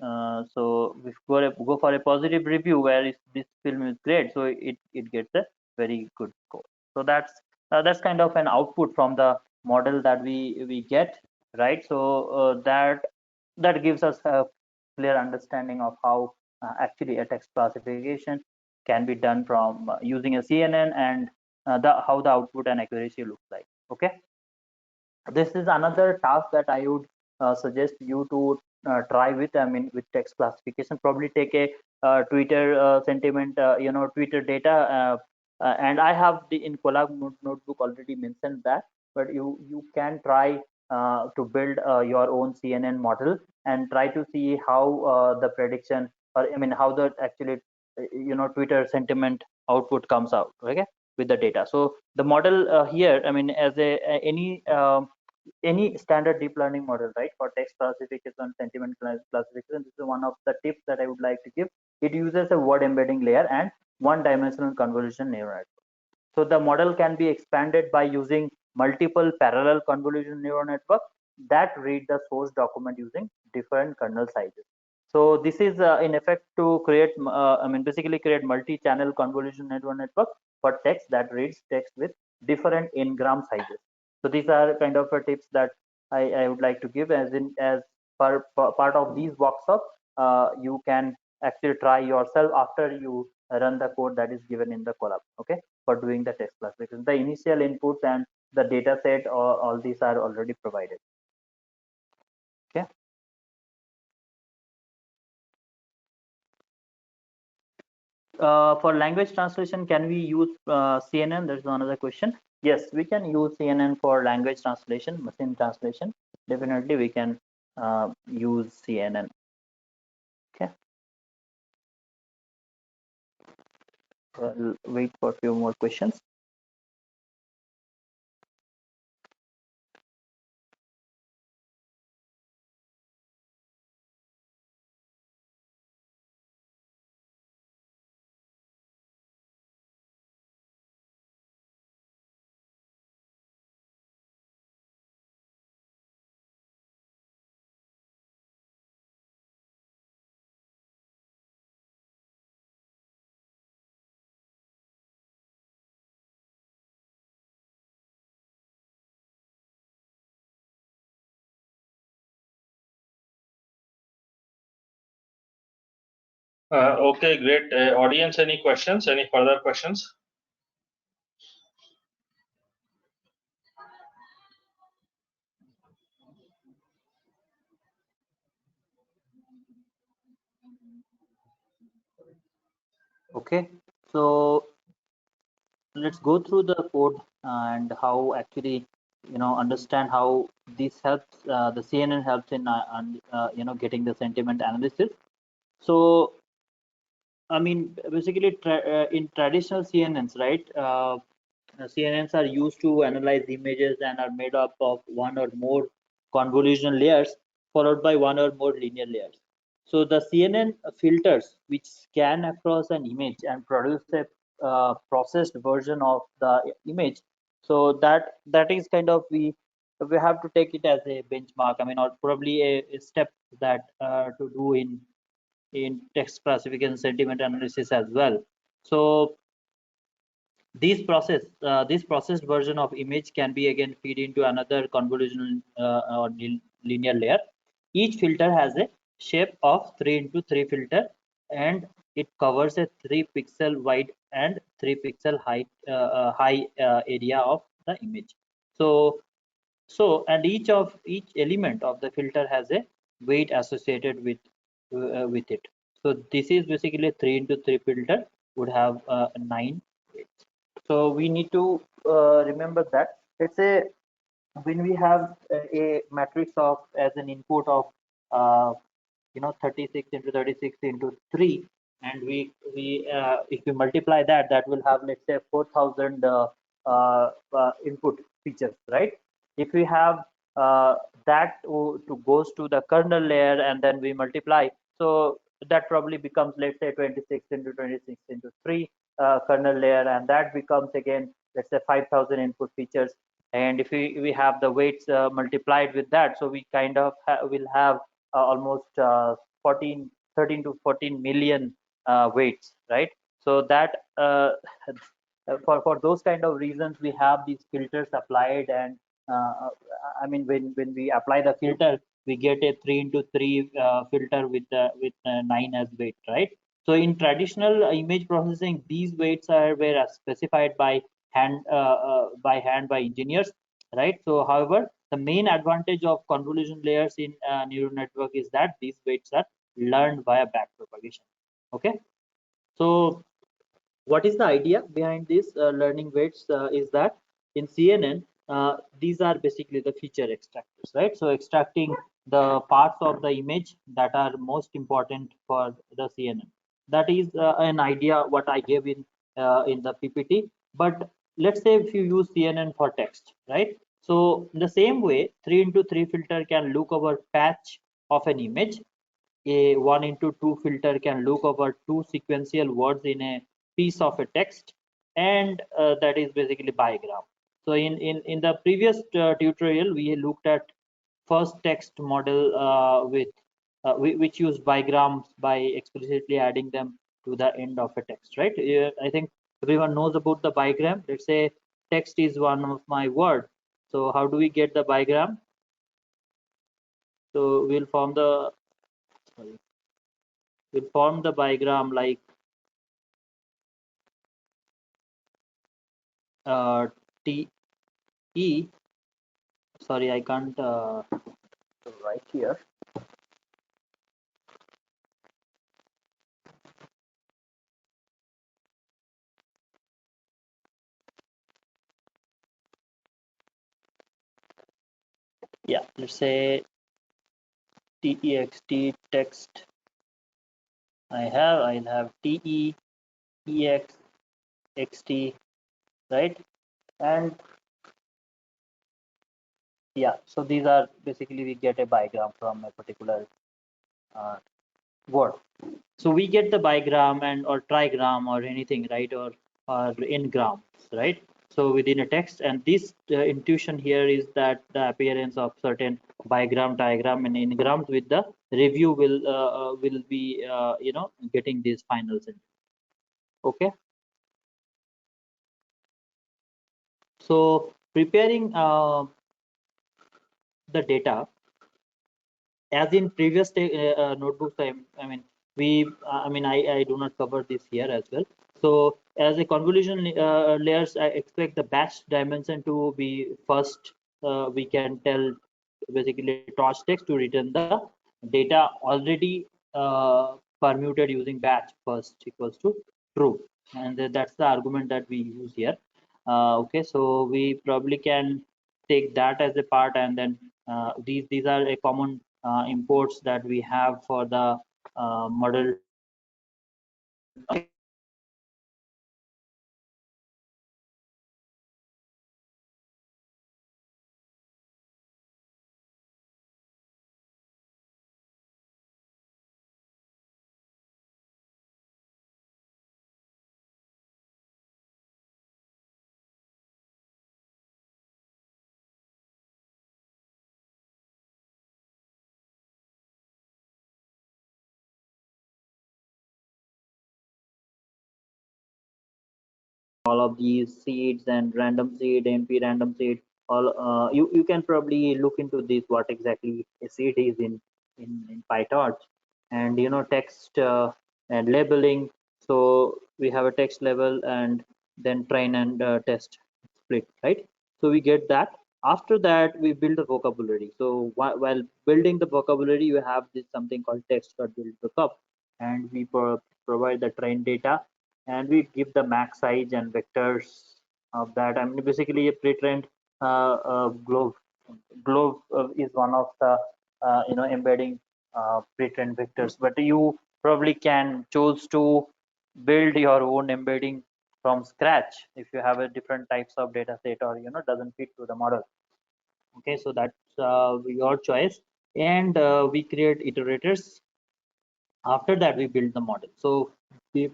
A: So if go for a positive review where this film is great, so it gets a very good score. So that's kind of an output from the model that we get, right? So that gives us a clear understanding of how actually a text classification can be done from using a CNN, and the how the output and accuracy looks like. Okay, this is another task that I would suggest you to try with. I mean, with text classification, probably take a Twitter sentiment, Twitter data, and I have the in Colab notebook already mentioned that. But you can try to build your own CNN model and try to see how the prediction, or I mean, how the actually Twitter sentiment output comes out. Okay, with the data. So the model here, I mean, as any standard deep learning model, right, for text classification, sentiment classification, this is one of the tips that I would like to give. It uses a word embedding layer and one dimensional convolution neural network. So the model can be expanded by using multiple parallel convolution neural network that read the source document using different kernel sizes. So this is in effect to create, basically create multi-channel convolution neural network for text that reads text with different n-gram sizes. So these are kind of tips that I would like to give as part of these workshops. You can actually try yourself after you run the code that is given in the collab. Okay, for doing the text classification. The initial inputs and the data set, all these are already provided. Okay. For language translation, can we use CNN? There's another question. Yes, we can use CNN for language translation, machine translation. Definitely, we can use CNN. Okay. We'll wait for a few more questions.
B: Okay, great. Audience, any questions? Any further questions?
A: Okay. So let's go through the code and how actually understand how this helps, the CNN helps in getting the sentiment analysis. So I mean, basically, in traditional CNNs, right? CNNs are used to analyze images and are made up of one or more convolutional layers followed by one or more linear layers. So the CNN filters, which scan across an image and produce a processed version of the image. So that is kind of we have to take it as a benchmark. I mean, or probably a step that to do in text classification sentiment analysis as well. So this processed version of image can be again feed into another convolutional or linear layer. Each filter has a shape of 3 into 3 filter, and it covers a 3 pixel wide and 3 pixel high area of the image. And each element of the filter has a weight associated with it. So this is basically 3 into 3 filter would have 9 weights. So we need to remember that. Let's say when we have a matrix of as an input of uh, 36 into 36 into 3, and we if we multiply that, that will have, let's say, 4000 input features, right? If we have that to goes to the kernel layer and then we multiply, so that probably becomes, let's say, 26 into 26 into 3 kernel layer, and that becomes again, let's say, 5000 input features. and if we have the weights multiplied with that, so we kind of will have almost 14 13 to 14 million weights, right? So that for those kind of reasons we have these filters applied, and uh, I mean when we apply the filter we get a 3 into 3 filter with 9 as weight, right? So in traditional image processing, these weights are were specified by engineers, right? So however, the main advantage of convolution layers in neural network is that these weights are learned via back propagation. Okay, so what is the idea behind this learning weights is that in CNN, these are basically the feature extractors, right? So extracting the parts of the image that are most important for the CNN. That is an idea what I gave in the PPT. But let's say if you use CNN for text, right? So in the same way, 3 into 3 filter can look over patch of an image. A 1 into 2 filter can look over two sequential words in a piece of a text, and that is basically bigram. So in the previous tutorial we looked at first text model which used bigrams by explicitly adding them to the end of a text, right? I think everyone knows about the bigram. Let's say text is one of my word, so how do we get the bigram? So sorry, we'll form the bigram like T E. Sorry, I can't write here. Yeah, let's say text text. I'll have text, right? And yeah, so these are basically we get a bigram from a particular uh, word. So we get the bigram and or trigram or anything, right? Or n-grams, right? So within a text, and this intuition here is that the appearance of certain bigram, diagram, and n-grams with the review will be getting these finals in. Okay, so preparing the data as in previous notebooks, I mean we I mean I do not cover this here as well. So as a convolution layers, I expect the batch dimension to be first. We can tell basically torch text to return the data already permuted using batch first equals to true, and that's the argument that we use here. Okay, so we probably can take that as a part, and then these are a common imports that we have for the model. All of these seeds and random seed, NP random seed, all you can probably look into this what exactly a seed is in PyTorch, and text and labeling. So we have a text level and then train and test split, right? So we get that. After that, we build the vocabulary. So while building the vocabulary, you have this something called text dot build lookup, and we provide the train data, and we give the max size and vectors of that. I mean, basically a pre-trained globe. Globe is one of the embedding pre-trained vectors, but you probably can choose to build your own embedding from scratch if you have a different types of data set or doesn't fit to the model. Okay, so that's your choice, and we create iterators. After that we build the model. So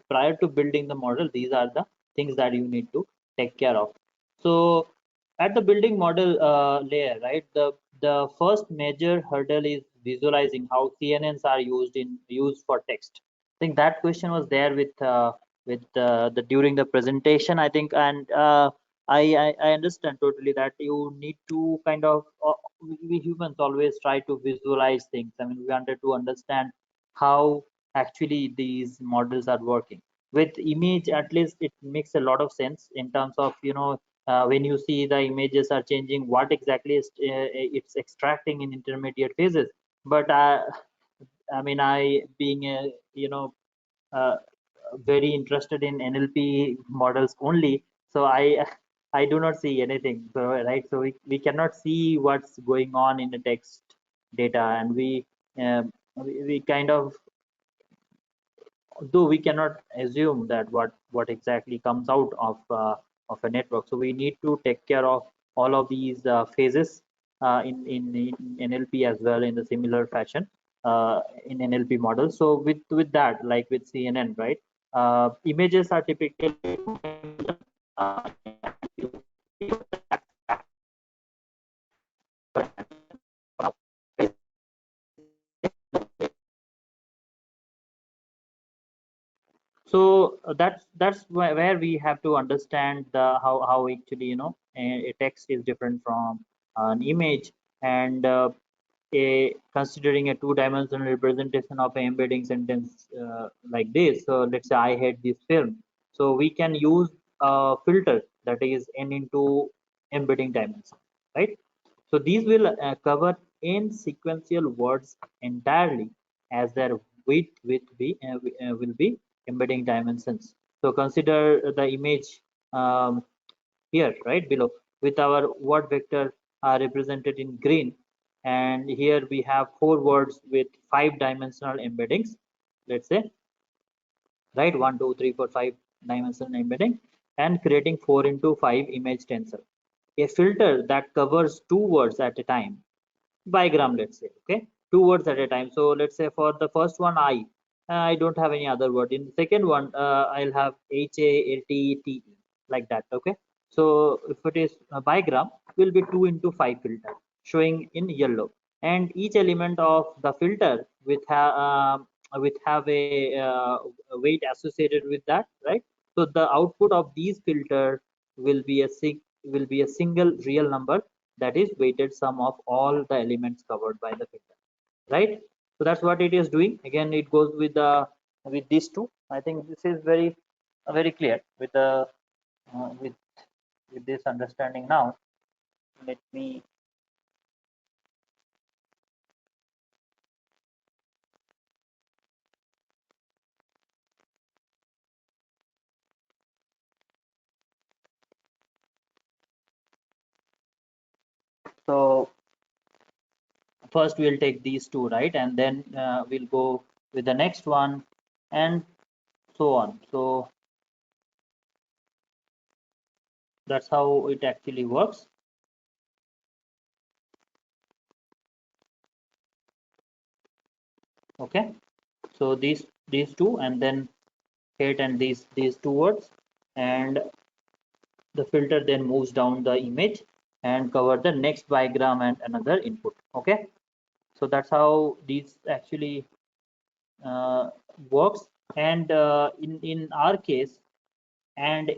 A: prior to building the model, these are the things that you need to take care of. So at the building model layer, right? The first major hurdle is visualizing how CNNs are used for text. I think that question was there with the during the presentation, I think, and I understand totally that you need to kind of we humans always try to visualize things. I mean, we wanted to understand how actually these models are working. With image, at least it makes a lot of sense in terms of when you see the images are changing, what exactly is it's extracting in intermediate phases. But I mean, I being a uh, very interested in NLP models only, so I do not see anything. So right, so we cannot see what's going on in the text data, and we kind of, though we cannot assume that what exactly comes out of a network. So we need to take care of all of these phases in NLP as well in the similar fashion in NLP models. So with that, like with CNN, right? Images are typically uh, so that's where we have to understand the how actually a text is different from an image, and a considering a two-dimensional representation of an embedding sentence like this. So let's say I hate this film, so we can use a filter that is n into embedding dimension, right? So these will cover n sequential words entirely, as their width will be embedding dimensions. So consider the image here, right below, with our word vector represented in green, and here we have four words with five-dimensional embeddings. Let's say, right, 1 2 3 4 5 dimensional embedding, and creating 4 into 5 image tensor. A filter that covers two words at a time, bigram, let's say, okay, two words at a time. So let's say for the first one, I don't have any other word. In the second one, I'll have HALTTE, like that, okay. So if it is a bigram, will be 2 into 5 filter showing in yellow, and each element of the filter with have a weight associated with that, right? So the output of these filter will be a single real number, that is weighted sum of all the elements covered by the filter, right? So that's what it is doing. Again, it goes with these two. I think this is very clear with the uh, with with this understanding now. Let me, so first we'll take these two, right, and then we'll go with the next one, and so on. So that's how it actually works. Okay, so these two, and then hit, and these two words, and the filter then moves down the image and cover the next diagram and another input. Okay, so that's how these actually works. And in our case, and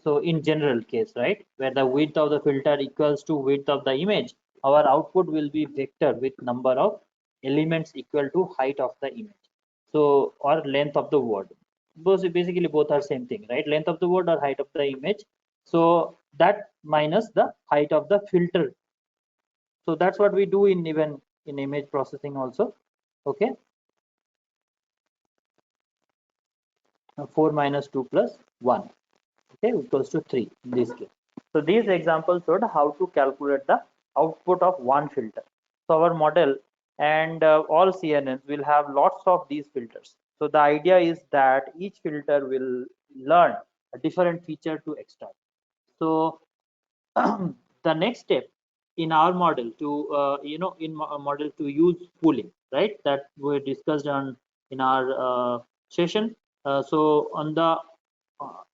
A: so in general case, right, where the width of the filter equals to width of the image, our output will be vector with number of elements equal to height of the image, so or length of the word. Basically both are same thing, right? Length of the word or height of the image, so that minus the height of the filter. So that's what we do in even in image processing also. Okay, 4 minus 2 plus 1, okay, equals to 3 in this case. So these examples showed how to calculate the output of one filter. So our model and all CNNs will have lots of these filters. So the idea is that each filter will learn a different feature to extract. So the next step in our model to model to use pooling, right, that we discussed on in our session. So on the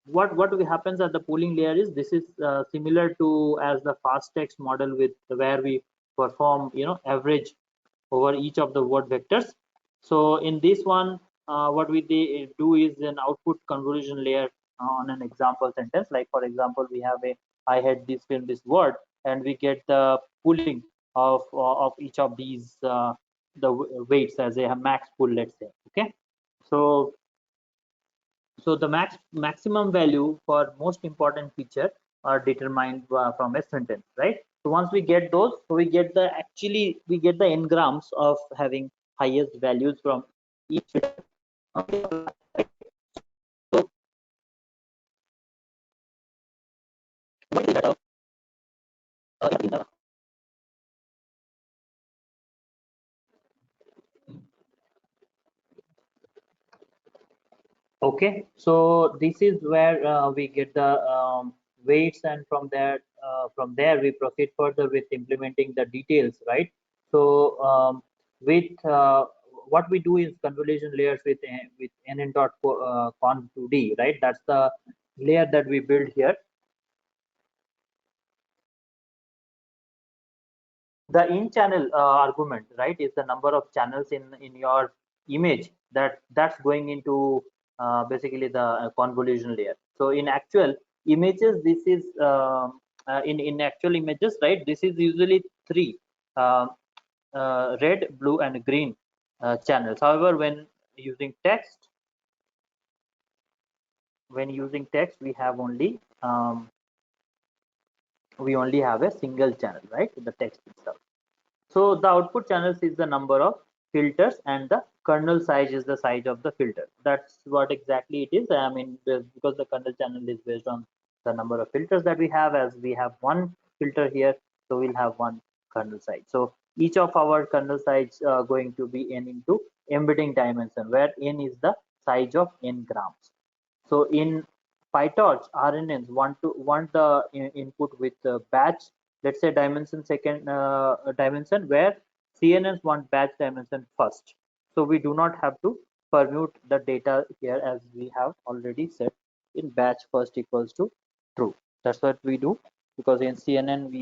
A: what happens at the pooling layer is this is similar to as the fast text model with where we perform average over each of the word vectors. So in this one, what we do is an output convolution layer on an example sentence. Like for example, we have a I had this film this word, and we get the pooling of each of these weights as a max pool, let's say. Okay, so the maximum value for most important feature are determined from a sentence, right? So once we get those, so we get the we get the n-grams of having highest values from each filter. So what is that Okay, so this is where we get the weights, and from there we proceed further with implementing the details, right? So with what we do is convolution layers with nn dot conv 2d, right? That's the layer that we build here. The in channel argument, right, is the number of channels in your image that's going into basically the convolution layer. So in actual images, this is in actual images, right, this is usually three, uh, red, blue and green channels. However, when using text we only have a single channel, right, the text itself. So the output channels is the number of filters, and the kernel size is the size of the filter. That's what exactly it is. I mean, because the kernel channel is based on the number of filters that we have. As we have one filter here, so we'll have one kernel size. So each of our kernel size going to be n into embedding dimension, where n is the size of n grams. So in PyTorch, RNNs want the input with batch, let's say dimension second dimension, where CNNs want batch dimension first. So we do not have to permute the data here, as we have already said in batch first equals to true. That's what we do, because in CNN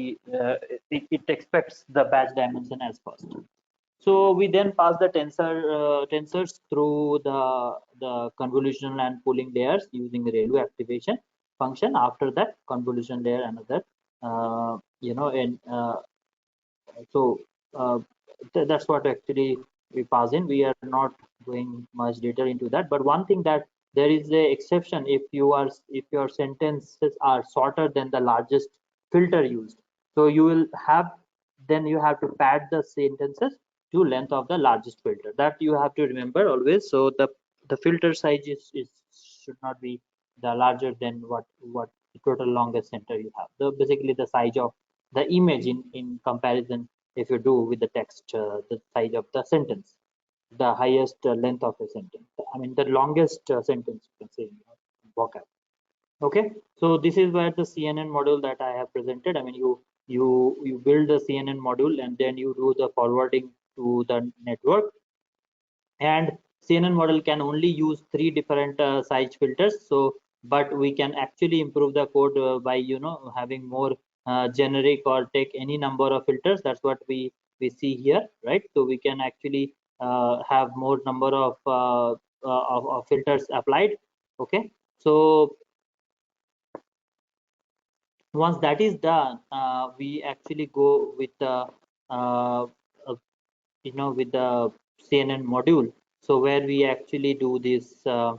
A: it expects the batch dimension as first. So we then pass the tensors through the convolutional and pooling layers using the ReLU activation function. After that, convolution layer another, and so uh, that's what actually we pass in. We are not going much detail into that, but one thing that there is a exception if your sentences are shorter than the largest filter used. So you will have then you have to pad the sentences to length of the largest filter. That you have to remember always. So the filter size is should not be the larger than what the total longest center you have. So basically the size of the image in comparison, if you do with the text, the size of the sentence, the highest length of a sentence, I mean the longest sentence, you can say, vocab. Okay, so this is where the CNN module that I have presented. I mean, you build the CNN module, and then you do the forwarding to the network. And CNN model can only use three different size filters. So but we can actually improve the code by having more generic, or take any number of filters. That's what we see here, right? So we can actually have more number of filters applied. Okay, so once that is done, we actually go with the uh, uh, with the CNN module. So where we actually do this the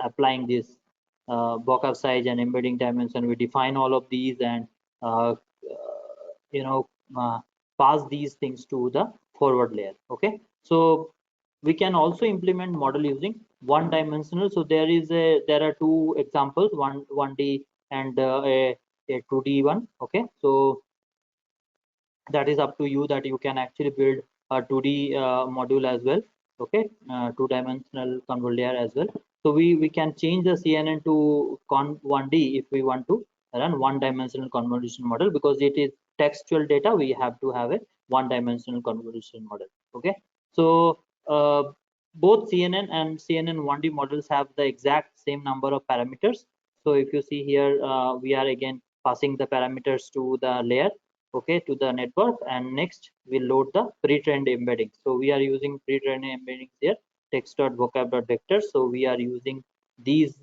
A: applying this bokeh size and embedding dimension. We define all of these, and uh, you know uh, pass these things to the forward layer. Okay, so we can also implement model using one dimensional. So there are two examples, one 1D and a 2D one. Okay, so that is up to you, that you can actually build a 2D module as well. Okay, two-dimensional control layer as well. So we can change the CNN to con 1D if we want to run one-dimensional convolution model, because it is textual data. We have to have a one-dimensional convolution model. Okay, so both CNN and CNN 1D models have the exact same number of parameters. So if you see here, we are again passing the parameters to the layer, okay, to the network, and next we load the pre-trained embeddings. So we are using pre-trained embeddings here, text.vocab.vector. So we are using these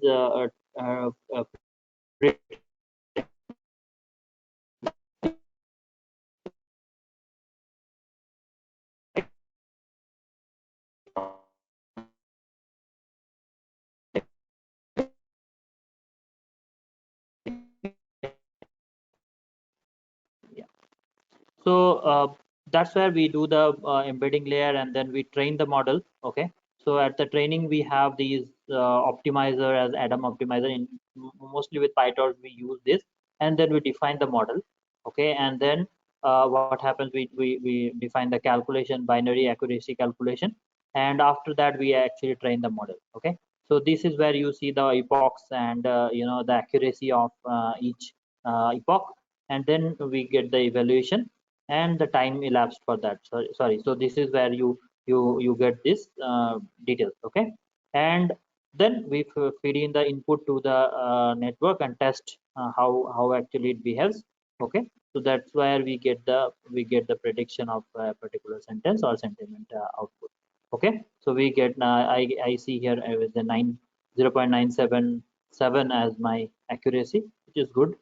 A: So that's where we do the embedding layer, and then we train the model. Okay. So at the training, we have these optimizer as Adam optimizer. Mostly with PyTorch, we use this, and then we define the model. Okay. And then what happens? We define the calculation, binary accuracy calculation, and after that, we actually train the model. Okay. So this is where you see the epochs and the accuracy of each epoch, and then we get the evaluation and the time elapsed for that. Sorry. So this is where you get this details. Okay. And then we feed in the input to the network and test how actually it behaves. Okay. So that's where we get the prediction of a particular sentence or sentiment output. Okay. So we get I see here with the 0.977 as my accuracy, which is good.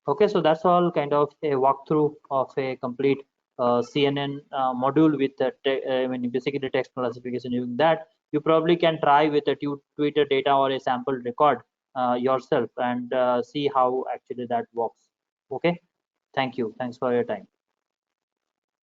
A: Okay, so that's all kind of a walkthrough of a complete CNN module with I mean, basically text classification. Using that, you probably can try with a Twitter data or a sample record yourself and see how actually that works. Okay, thank you. Thanks for your time.